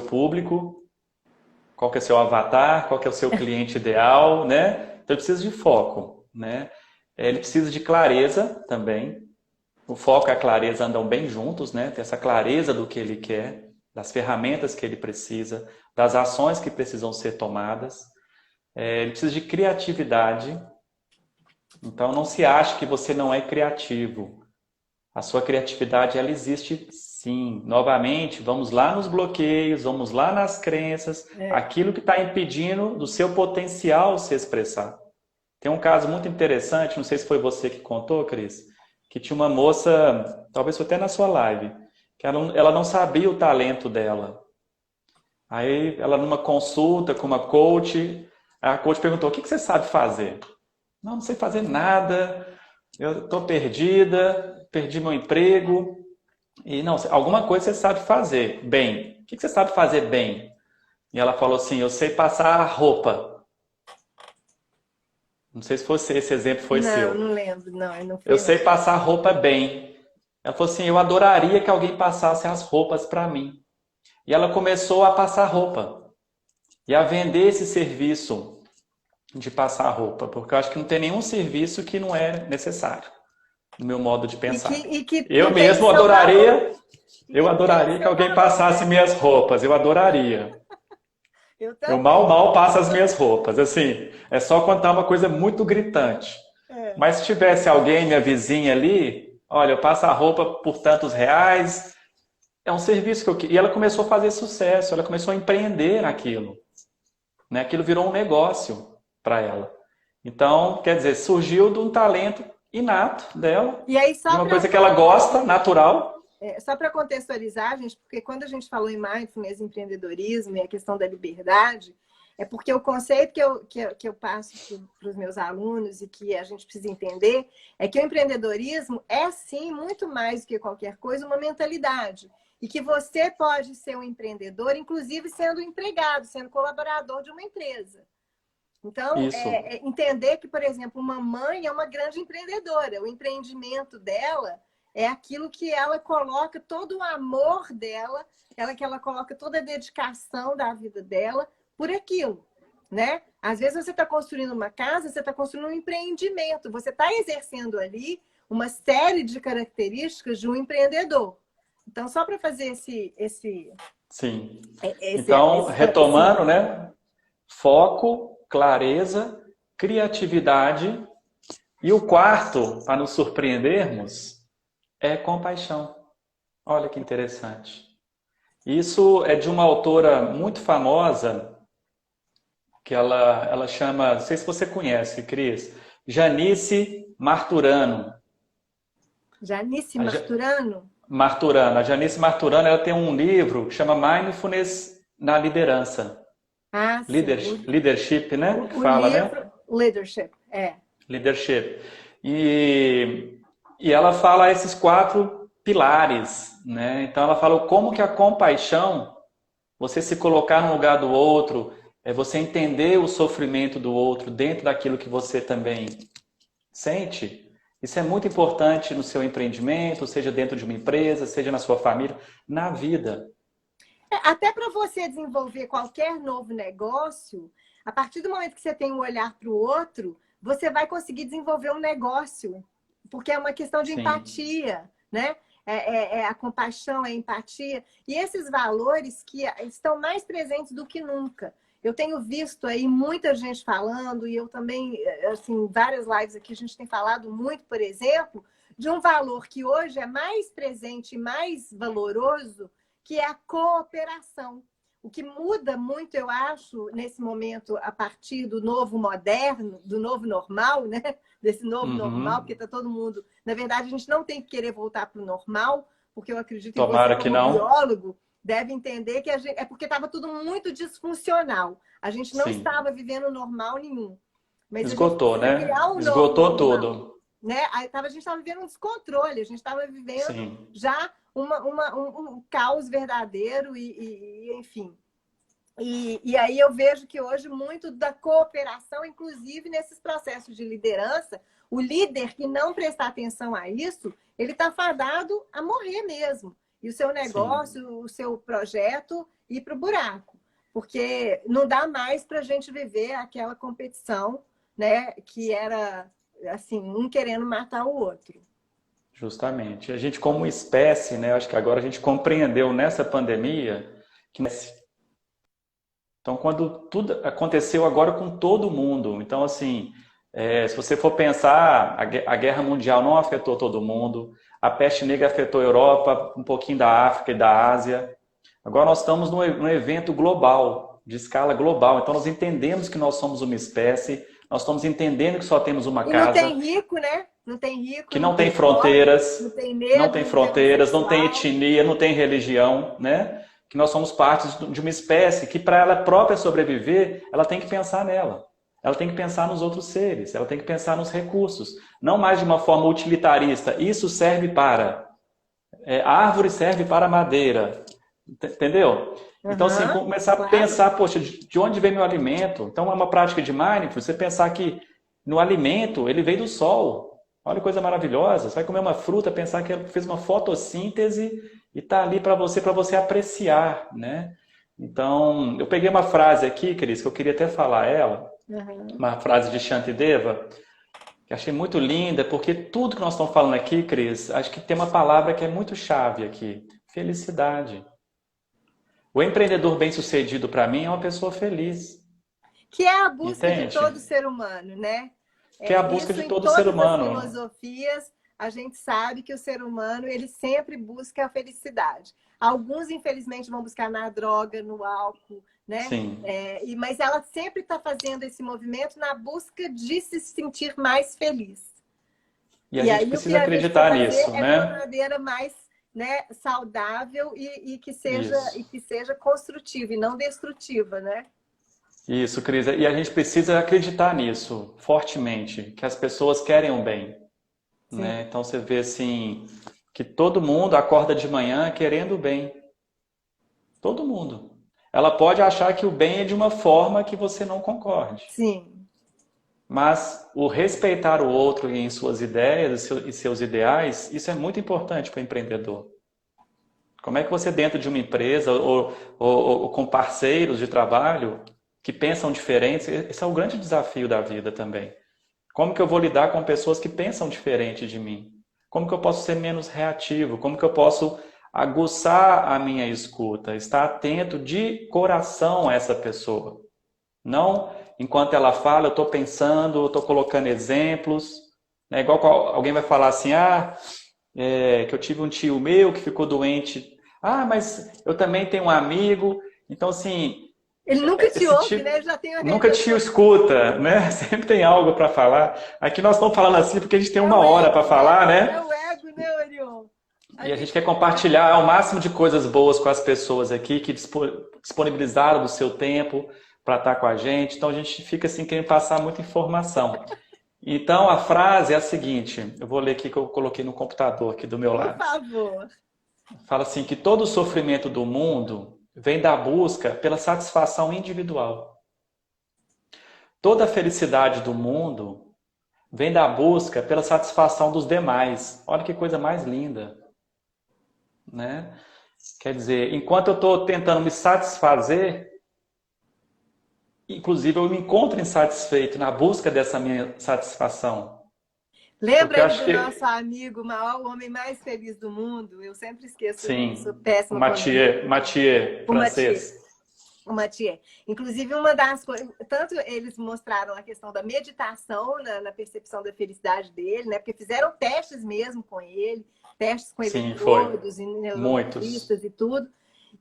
público, qual que é o seu avatar, qual que é o seu cliente ideal, né? Então ele precisa de foco, né? Ele precisa de clareza também. O foco e a clareza andam bem juntos, né? Ter essa clareza do que ele quer, das ferramentas que ele precisa, das ações que precisam ser tomadas. Ele precisa de criatividade. Então não se ache que você não é criativo. A sua criatividade, ela existe sim. Novamente, vamos lá nos bloqueios, vamos lá nas crenças, aquilo que está impedindo do seu potencial se expressar. Tem um caso muito interessante, não sei se foi você que contou, Cris, que tinha uma moça, talvez foi até na sua live, que ela não sabia o talento dela. Aí ela numa consulta com uma coach, a coach perguntou, o que você sabe fazer? Não sei fazer nada, eu estou perdida, perdi meu emprego. E não, alguma coisa você sabe fazer bem. O que você sabe fazer bem? E ela falou assim, eu sei passar roupa. Não sei se esse exemplo foi seu. Não lembro. Não foi, eu sei passar roupa bem. Ela falou assim, eu adoraria que alguém passasse as roupas para mim. E ela começou a passar roupa. E a vender esse serviço de passar roupa. Porque eu acho que não tem nenhum serviço que não é necessário. No meu modo de pensar. Eu mesmo adoraria que alguém passasse minhas roupas. Eu adoraria. Eu mal passo as minhas roupas. Assim, é só contar uma coisa muito gritante. Mas se tivesse alguém, minha vizinha ali, olha, eu passo a roupa por tantos reais. É um serviço que eu queria. E ela começou a fazer sucesso. Ela começou a empreender naquilo. Né? Aquilo virou um negócio para ela. Então, quer dizer, surgiu de um talento inato dela, e aí, uma coisa que ela gosta, natural. Só para contextualizar, gente, porque quando a gente falou em mindfulness, empreendedorismo e a questão da liberdade, é porque o conceito que eu passo para os meus alunos e que a gente precisa entender é que o empreendedorismo é, sim, muito mais do que qualquer coisa, uma mentalidade. E que você pode ser um empreendedor, inclusive sendo empregado, sendo colaborador de uma empresa. Então, entender que, por exemplo, uma mãe é uma grande empreendedora. O empreendimento dela é aquilo que ela coloca todo o amor dela, que ela coloca toda a dedicação da vida dela por aquilo, né? Às vezes você está construindo uma casa, você está construindo um empreendimento. Você está exercendo ali uma série de características de um empreendedor. Então, só para fazer esse... Sim. Então, retomando, né? Foco, clareza, criatividade. E o quarto, para nos surpreendermos, é compaixão. Olha que interessante. Isso é de uma autora muito famosa, que ela chama, não sei se você conhece, Cris, Janice Marturano. Janice Marturano? Marturano. A Janice Marturano, ela tem um livro que chama Mindfulness na Liderança. Leadership, né? Que fala, né? Leadership, Leadership. E ela fala esses 4 pilares, né? Então ela fala como que a compaixão, você se colocar no lugar do outro, é você entender o sofrimento do outro dentro daquilo que você também sente. Isso é muito importante no seu empreendimento, seja dentro de uma empresa, seja na sua família, na vida. Até para você desenvolver qualquer novo negócio, a partir do momento que você tem um olhar para o outro, você vai conseguir desenvolver um negócio, porque é uma questão de empatia, né? A compaixão, a empatia, e esses valores que estão mais presentes do que nunca. Eu tenho visto aí muita gente falando, e eu também, assim, várias lives aqui, a gente tem falado muito, por exemplo, de um valor que hoje é mais presente e mais valoroso, que é a cooperação. O que muda muito, eu acho, nesse momento, a partir do novo moderno, do novo normal, né? Desse novo normal, porque está todo mundo... Na verdade, a gente não tem que querer voltar para o normal, porque eu acredito que você, Tomara que como não. biólogo, deve entender que é porque estava tudo muito disfuncional. A gente não Sim. estava vivendo normal nenhum. Mas Esgotou, a gente precisa né? criar um novo Esgotou normal, tudo. né? A gente estava vivendo um descontrole, a gente estava vivendo Sim. já um caos verdadeiro enfim. E aí eu vejo que hoje muito da cooperação, inclusive nesses processos de liderança, o líder que não prestar atenção a isso, ele está fadado a morrer mesmo. E o seu negócio, sim, o seu projeto ir para o buraco. Porque não dá mais para a gente viver aquela competição, né, que era assim, um querendo matar o outro. Justamente. A gente, como espécie, né, acho que agora a gente compreendeu nessa pandemia que... Então, quando tudo aconteceu agora com todo mundo, então, assim, se você for pensar, a guerra mundial não afetou todo mundo, a peste negra afetou a Europa, um pouquinho da África e da Ásia. Agora nós estamos num evento global, de escala global, então nós entendemos que nós somos uma espécie, nós estamos entendendo que só temos uma casa. Não tem rico, né? Não tem rico, que não tem fronteiras, pobre, não tem negro, não tem fronteiras, não tem sexual, etnia, não tem religião, né? Que nós somos parte de uma espécie que, para ela própria sobreviver, ela tem que pensar nela. Ela tem que pensar nos outros seres, ela tem que pensar nos recursos. Não mais de uma forma utilitarista. Isso serve para... a árvore serve para a madeira. Entendeu? Então, assim, começar a pensar, poxa, de onde vem meu alimento? Então, é uma prática de mindfulness, você pensar que no alimento, ele vem do sol. Olha que coisa maravilhosa. Você vai comer uma fruta, pensar que ela fez uma fotossíntese e está ali para você apreciar, né? Então, eu peguei uma frase aqui, Cris, que eu queria até falar ela, uma frase de Shantideva, que achei muito linda, porque tudo que nós estamos falando aqui, Cris, acho que tem uma palavra que é muito chave aqui: felicidade. O empreendedor bem-sucedido, para mim, é uma pessoa feliz. Que é a busca de todo ser humano, né? Que é a busca de todo ser humano. Em todas as filosofias, a gente sabe que o ser humano, ele sempre busca a felicidade. Alguns, infelizmente, vão buscar na droga, no álcool, né? Sim. Mas ela sempre está fazendo esse movimento na busca de se sentir mais feliz. E a gente precisa acreditar nisso, né? É de uma maneira mais, né, saudável e que seja construtiva e não destrutiva, né? Isso, Cris. E a gente precisa acreditar nisso fortemente, que as pessoas querem o bem. Né? Então você vê assim, que todo mundo acorda de manhã querendo o bem. Todo mundo. Ela pode achar que o bem é de uma forma que você não concorde. Sim. Mas o respeitar o outro em suas ideias e seus ideais, isso é muito importante para o empreendedor. Como é que você, dentro de uma empresa ou com parceiros de trabalho que pensam diferentes, esse é o grande desafio da vida também. Como que eu vou lidar com pessoas que pensam diferente de mim? Como que eu posso ser menos reativo? Como que eu posso aguçar a minha escuta? Estar atento de coração a essa pessoa. Não, enquanto ela fala, eu estou pensando, eu estou colocando exemplos. É igual alguém vai falar assim, que eu tive um tio meu que ficou doente. Mas eu também tenho um amigo. Então, assim... Ele nunca te ouve, né? Já tem nunca te escuta, né? Sempre tem algo para falar. Aqui nós estamos falando assim porque a gente tem uma hora para falar, né? É o ego, né, Orion? E a gente quer compartilhar o máximo de coisas boas com as pessoas aqui que disponibilizaram do seu tempo para estar com a gente. Então a gente fica assim querendo passar muita informação. Então a frase é a seguinte, eu vou ler aqui que eu coloquei no computador aqui do meu lado. Por favor. Fala assim, que todo o sofrimento do mundo vem da busca pela satisfação individual. Toda a felicidade do mundo vem da busca pela satisfação dos demais. Olha que coisa mais linda. Né? Quer dizer, enquanto eu estou tentando me satisfazer, inclusive eu me encontro insatisfeito na busca dessa minha satisfação. Lembra do nosso amigo Mao, o homem mais feliz do mundo? Eu sempre esqueço disso. Sim, Mathieu, francês. O Mathieu. Inclusive, uma das coisas, tanto eles mostraram a questão da meditação na percepção da felicidade dele, né? Porque fizeram testes mesmo com ele, testes com Sim, foi. eletrodos e Muitos. neurologistas e tudo.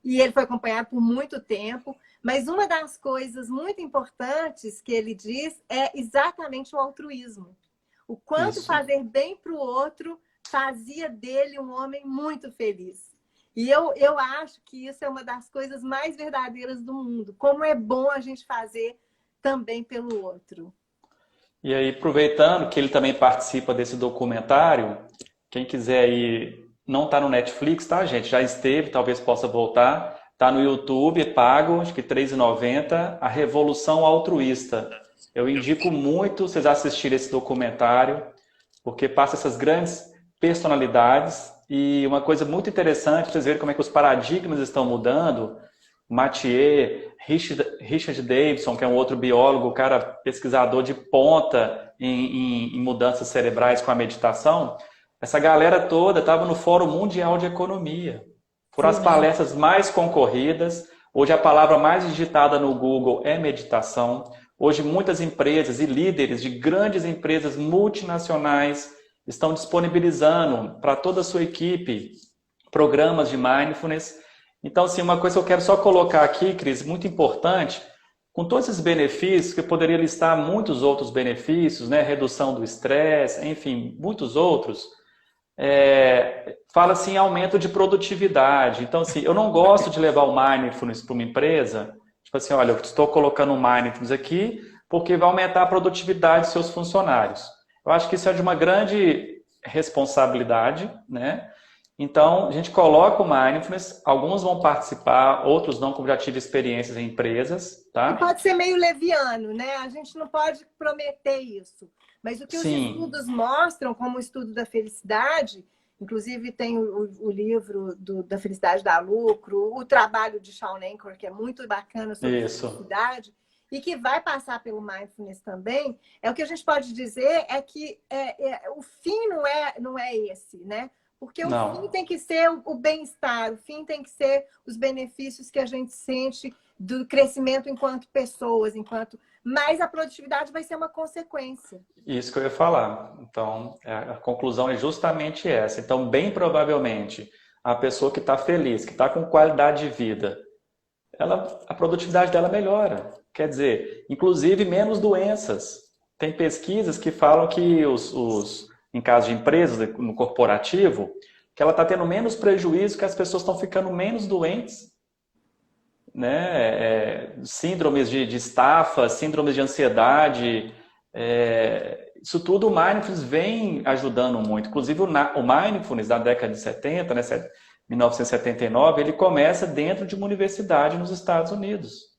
E ele foi acompanhado por muito tempo. Mas uma das coisas muito importantes que ele diz é exatamente o altruísmo. O quanto fazer bem para o outro fazia dele um homem muito feliz. E eu acho que isso é uma das coisas mais verdadeiras do mundo. Como é bom a gente fazer também pelo outro. E aí, aproveitando que ele também participa desse documentário, quem quiser aí, não está no Netflix, tá, gente? Já esteve, talvez possa voltar. Está no YouTube, pago, acho que R$3,90, A Revolução Altruísta. Eu indico muito vocês assistirem esse documentário, porque passa essas grandes personalidades. E uma coisa muito interessante, vocês verem como é que os paradigmas estão mudando. Mathieu, Richard Davidson, que é um outro biólogo, cara pesquisador de ponta em mudanças cerebrais com a meditação. Essa galera toda estava no Fórum Mundial de Economia. Foram as palestras mais concorridas. Hoje a palavra mais digitada no Google é meditação. Hoje muitas empresas e líderes de grandes empresas multinacionais estão disponibilizando para toda a sua equipe programas de mindfulness. Então, assim, uma coisa que eu quero só colocar aqui, Cris, muito importante, com todos esses benefícios, que eu poderia listar muitos outros benefícios, né? Redução do estresse, enfim, muitos outros, fala assim, aumento de produtividade. Então, assim, eu não gosto de levar o mindfulness para uma empresa, tipo assim, olha, eu estou colocando o mindfulness aqui porque vai aumentar a produtividade dos seus funcionários. Eu acho que isso é de uma grande responsabilidade, né? Então, a gente coloca o mindfulness, alguns vão participar, outros não, como já tive experiências em empresas, tá? E pode ser meio leviano, né? A gente não pode prometer isso. Mas o que os estudos mostram, como o estudo da felicidade, inclusive tem o livro da Felicidade dá Lucro, o trabalho de Shawn Achor, que é muito bacana sobre felicidade, e que vai passar pelo mindfulness também, o que a gente pode dizer é que o fim não é esse, né? Porque o fim tem que ser o bem-estar, o fim tem que ser os benefícios que a gente sente do crescimento enquanto pessoas, mas a produtividade vai ser uma consequência. Isso que eu ia falar. Então, a conclusão é justamente essa. Então, bem provavelmente, a pessoa que está feliz, que está com qualidade de vida, a produtividade dela melhora. Quer dizer, inclusive menos doenças. Tem pesquisas que falam que em caso de empresas, no corporativo, que ela está tendo menos prejuízo, que as pessoas estão ficando menos doentes. Né? Síndromes de estafa, síndromes de ansiedade, isso tudo o mindfulness vem ajudando muito. Inclusive o mindfulness da década de 70, né, 1979, ele começa dentro de uma universidade nos Estados Unidos.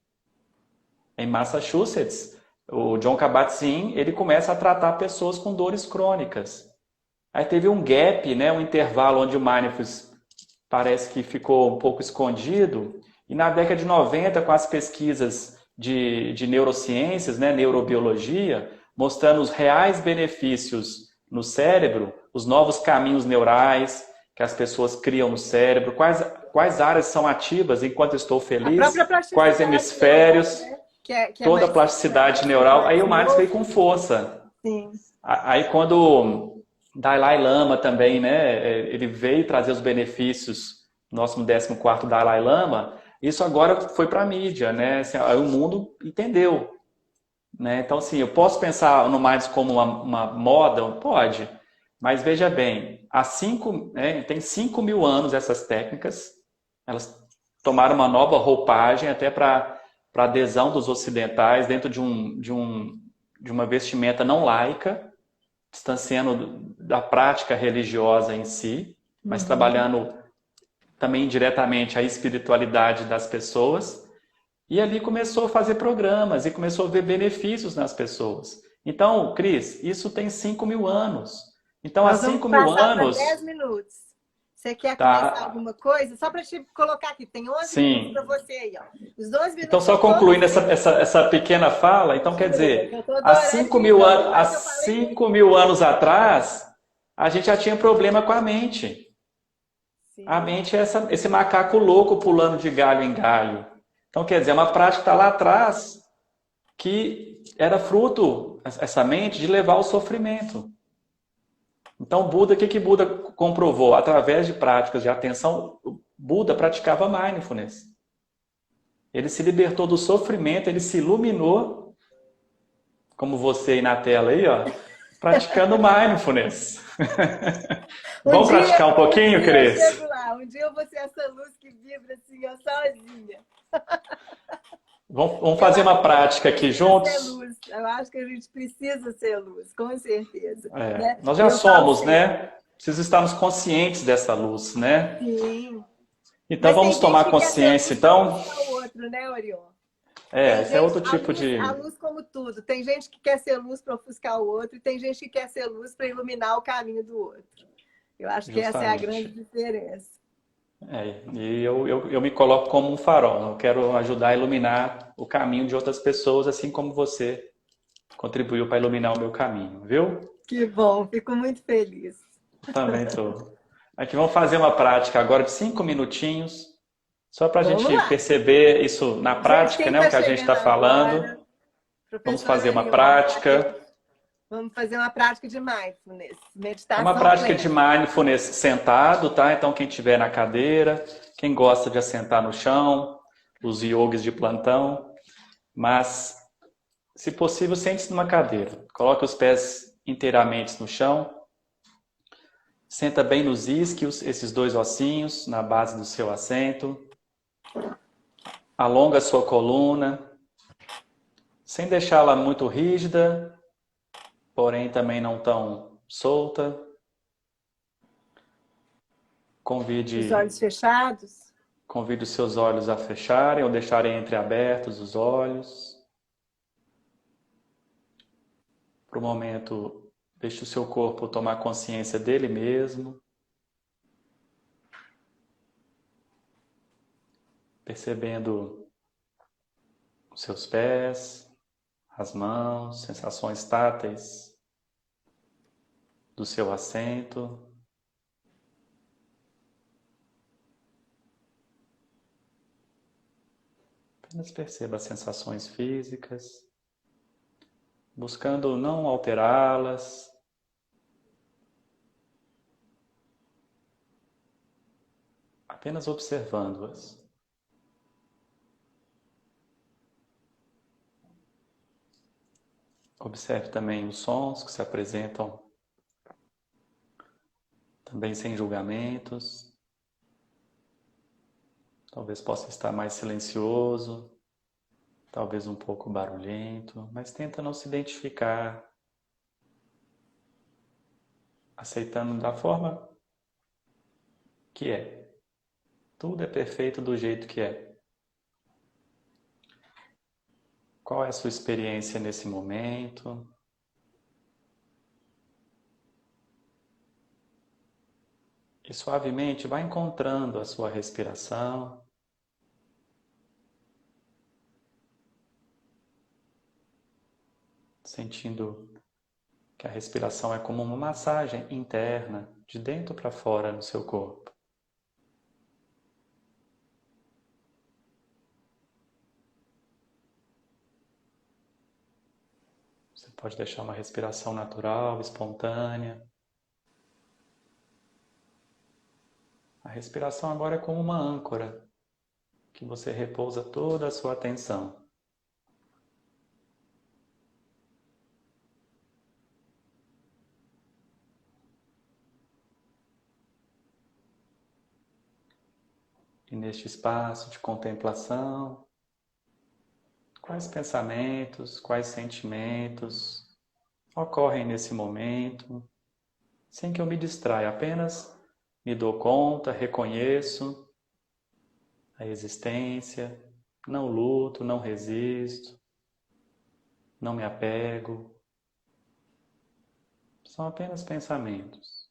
Em Massachusetts, o John Kabat-Zinn, ele começa a tratar pessoas com dores crônicas. Aí teve um gap, né, um intervalo onde o mindfulness parece que ficou um pouco escondido. E na década de 90, com as pesquisas de neurociências, né, neurobiologia, mostrando os reais benefícios no cérebro, os novos caminhos neurais que as pessoas criam no cérebro, quais áreas são ativas enquanto estou feliz, quais hemisférios, neural, né? Toda a plasticidade neural. Aí o mindfulness veio com força. Sim. Aí quando o Dalai Lama também, né, ele veio trazer os benefícios, nosso 14º Dalai Lama, isso agora foi para a mídia, né? Assim, o mundo entendeu. Né? Então, assim, eu posso pensar no mindfulness como uma moda? Pode. Mas veja bem, tem 5 mil anos essas técnicas, elas tomaram uma nova roupagem até para adesão dos ocidentais dentro de uma vestimenta não laica, distanciando da prática religiosa em si, mas trabalhando também diretamente a espiritualidade das pessoas. E ali começou a fazer programas e começou a ver benefícios nas pessoas. Então, Cris, isso tem 5 mil anos. Então, há 5 mil anos... 10 minutos. Você quer começar alguma coisa? Só para te colocar aqui, tem 11 minutos para você aí. Ó. Os 12 minutos. Então, só concluindo essa pequena fala, então quer dizer, há 5 mil anos atrás, a gente já tinha problema com a mente. Sim. A mente é esse macaco louco pulando de galho em galho. Então, quer dizer, é uma prática que está lá atrás que era fruto, essa mente, de levar ao sofrimento. Então, Buda, o que Buda comprovou? Através de práticas de atenção, Buda praticava mindfulness. Ele se libertou do sofrimento, ele se iluminou, como você aí na tela aí, ó, praticando mindfulness. Vamos praticar um pouquinho, Cris? Eu chego lá, um dia eu vou ser essa luz que vibra assim, ó, sozinha. Vamos fazer uma prática aqui juntos? Eu acho que a gente precisa ser luz, com certeza. É, né? nós já somos, né? Preciso estarmos conscientes dessa luz, né? Sim. Então vamos tomar consciência, então. O outro, né, Orion? Esse é outro tipo de... A luz como tudo. Tem gente que quer ser luz para ofuscar o outro e tem gente que quer ser luz para iluminar o caminho do outro. Eu acho que essa é a grande diferença. E eu me coloco como um farol. Eu quero ajudar a iluminar o caminho de outras pessoas, assim como você contribuiu para iluminar o meu caminho, viu? Que bom, fico muito feliz. Também estou. Aqui vamos fazer uma prática agora de 5 minutinhos, só para a gente perceber isso na prática, né? O que a gente está falando. Vamos fazer uma prática. Vamos fazer uma prática de mindfulness, meditação Uma prática plena. de mindfulness sentado, tá? Então quem estiver na cadeira, quem gosta de assentar no chão, os yogis de plantão, mas se possível sente-se numa cadeira. Coloque os pés inteiramente no chão. Senta bem nos isquios, esses dois ossinhos na base do seu assento. Alonga a sua coluna, sem deixá-la muito rígida, porém também não tão solta. Os olhos fechados. Convide os seus olhos a fecharem ou deixarem entreabertos os olhos. Por um momento, deixe o seu corpo tomar consciência dele mesmo. Percebendo os seus pés, as mãos, sensações táteis do seu assento. Apenas perceba as sensações físicas, buscando não alterá-las, apenas observando-as. Observe também os sons que se apresentam, também sem julgamentos. Talvez possa estar mais silencioso, talvez um pouco barulhento, mas tenta não se identificar, aceitando da forma que é. Tudo é perfeito do jeito que é. Qual é a sua experiência nesse momento? E suavemente vai encontrando a sua respiração. Sentindo que a respiração é como uma massagem interna, de dentro para fora no seu corpo. Você pode deixar uma respiração natural, espontânea. A respiração agora é como uma âncora, que você repousa toda a sua atenção. E neste espaço de contemplação, quais pensamentos, quais sentimentos ocorrem nesse momento, sem que eu me distraia, apenas me dou conta, reconheço a existência, não luto, não resisto, não me apego. São apenas pensamentos.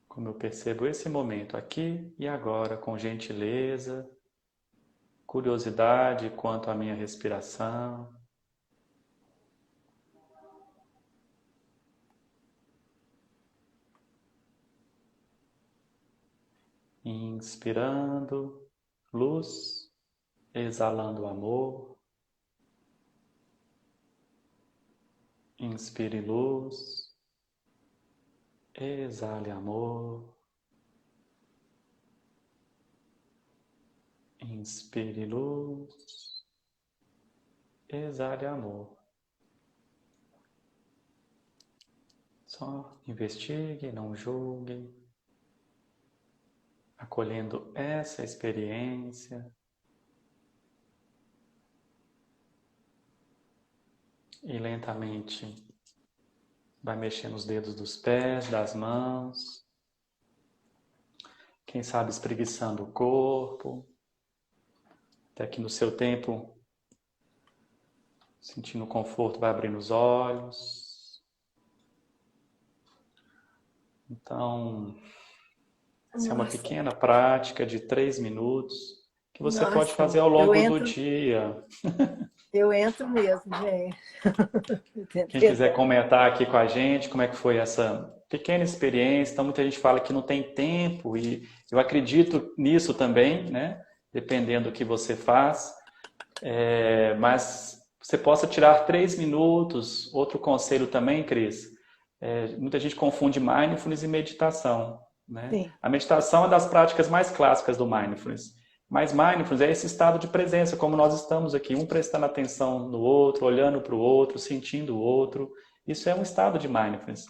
Como eu percebo esse momento aqui e agora com gentileza, curiosidade quanto à minha respiração. Inspirando luz, exalando amor. Inspire luz, exale amor. Inspire luz, exale amor. Só investigue, não julgue, acolhendo essa experiência. E lentamente vai mexendo os dedos dos pés, das mãos. Quem sabe espreguiçando o corpo. Até que no seu tempo, sentindo conforto, vai abrindo os olhos. Então, essa é uma pequena prática de 3 minutos que você pode fazer ao longo do dia. Eu entro mesmo, gente. Quem quiser comentar aqui com a gente como é que foi essa pequena experiência. Então, muita gente fala que não tem tempo e eu acredito nisso também, né? Dependendo do que você faz. Mas você possa tirar 3 minutos. Outro conselho também, Cris, muita gente confunde mindfulness e meditação, né? Sim. A meditação é uma das práticas mais clássicas do mindfulness. Mas mindfulness é esse estado de presença, como nós estamos aqui, um prestando atenção no outro, olhando para o outro, sentindo o outro. Isso é um estado de mindfulness.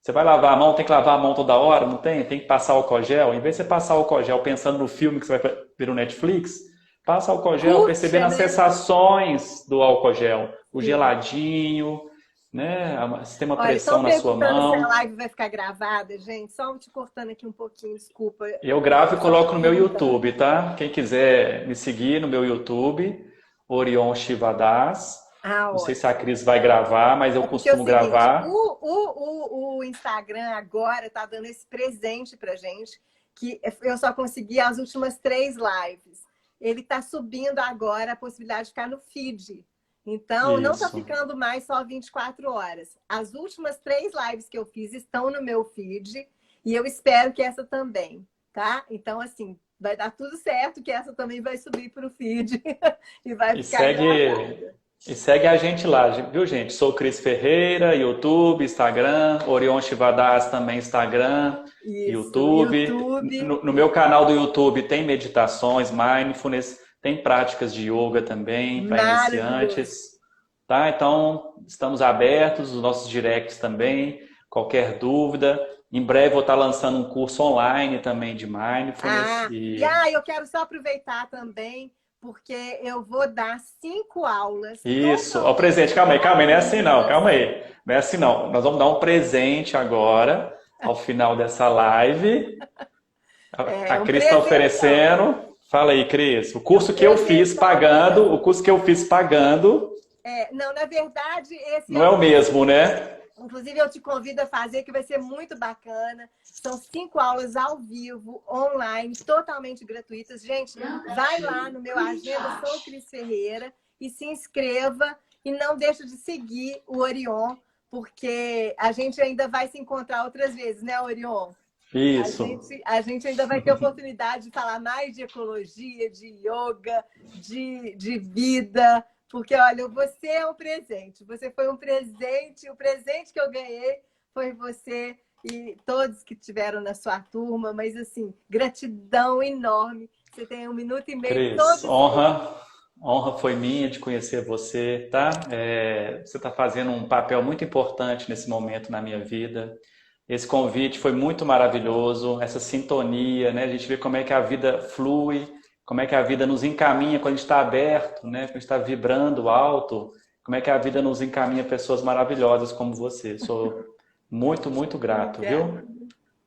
Você vai lavar a mão, tem que lavar a mão toda hora, não tem? Tem que passar álcool gel. Em vez de você passar álcool gel pensando no filme que você vai ver no Netflix, passa álcool gel percebendo as sensações do álcool gel. O geladinho, né? Se tem uma pressão na sua mão. Se a live vai ficar gravada, gente, só te cortando aqui um pouquinho, desculpa. Eu gravo e coloco no meu YouTube, tá? Quem quiser me seguir no meu YouTube, Orion Shivadas. Não sei se a Cris vai gravar, mas eu costumo gravar. O Instagram agora tá dando esse presente pra gente, que eu só consegui as últimas 3 lives. Ele tá subindo agora a possibilidade de ficar no feed. Então, não tá ficando mais só 24 horas. As últimas 3 lives que eu fiz estão no meu feed e eu espero que essa também, tá? Então, assim, vai dar tudo certo que essa também vai subir para o feed e vai ficar gravada. E segue a gente lá, viu, gente? Sou Cris Ferreira, YouTube, Instagram, Orion Shivadas também, Instagram, YouTube. No meu canal do YouTube tem meditações, mindfulness, tem práticas de yoga também, para iniciantes. Tá? Então, estamos abertos, os nossos directs também, qualquer dúvida. Em breve vou estar lançando um curso online também de mindfulness. Eu quero só aproveitar também, porque eu vou dar 5 aulas. Isso, ó, o presente, calma aí, não é assim não, calma aí. Não é assim não, nós vamos dar um presente agora, ao final dessa live. A Cris está oferecendo. Fala aí, Cris. O curso que eu fiz pagando, não, na verdade, esse não é o mesmo, né? Inclusive, eu te convido a fazer, que vai ser muito bacana. São 5 aulas ao vivo, online, totalmente gratuitas. Gente, vai lá no meu Agenda Sou Cris Ferreira e se inscreva. E não deixe de seguir o Orion, porque a gente ainda vai se encontrar outras vezes, né, Orion? Isso. A gente ainda vai ter oportunidade de falar mais de ecologia, de yoga, de vida. Porque, olha, você é um presente. Você foi um presente. O presente que eu ganhei foi você e todos que tiveram na sua turma. Mas, assim, gratidão enorme. Você tem 1 minuto e meio. Cris, honra foi minha de conhecer você, tá? Você está fazendo um papel muito importante nesse momento na minha vida. Esse convite foi muito maravilhoso, essa sintonia, né? A gente vê como é que a vida flui, como é que a vida nos encaminha quando a gente está aberto, né? Quando a gente está vibrando alto, como é que a vida nos encaminha pessoas maravilhosas como você. Sou muito, muito grato, viu?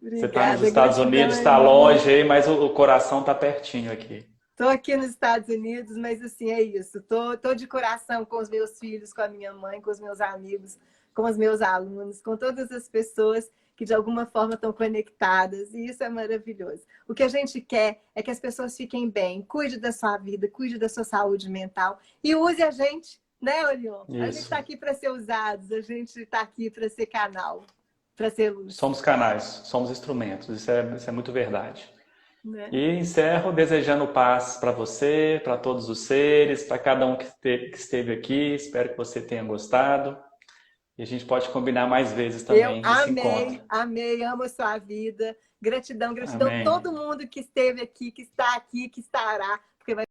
Você está nos Estados Unidos, está longe aí, mas o coração está pertinho aqui. Estou aqui nos Estados Unidos, mas assim, é isso. Tô de coração com os meus filhos, com a minha mãe, com os meus amigos, com os meus alunos, com todas as pessoas que de alguma forma estão conectadas, e isso é maravilhoso. O que a gente quer é que as pessoas fiquem bem, cuide da sua vida, cuide da sua saúde mental e use a gente, né, Orion? A gente está aqui para ser usados, a gente está aqui para ser canal, para ser luz. Somos canais, somos instrumentos, isso é muito verdade. Né? E encerro desejando paz para você, para todos os seres, para cada um que esteve aqui. Espero que você tenha gostado. E a gente pode combinar mais vezes Eu também esse encontro. amei, amei, amo a sua vida. Gratidão, gratidão a Amém. todo mundo que esteve aqui, que está aqui, que estará, porque vai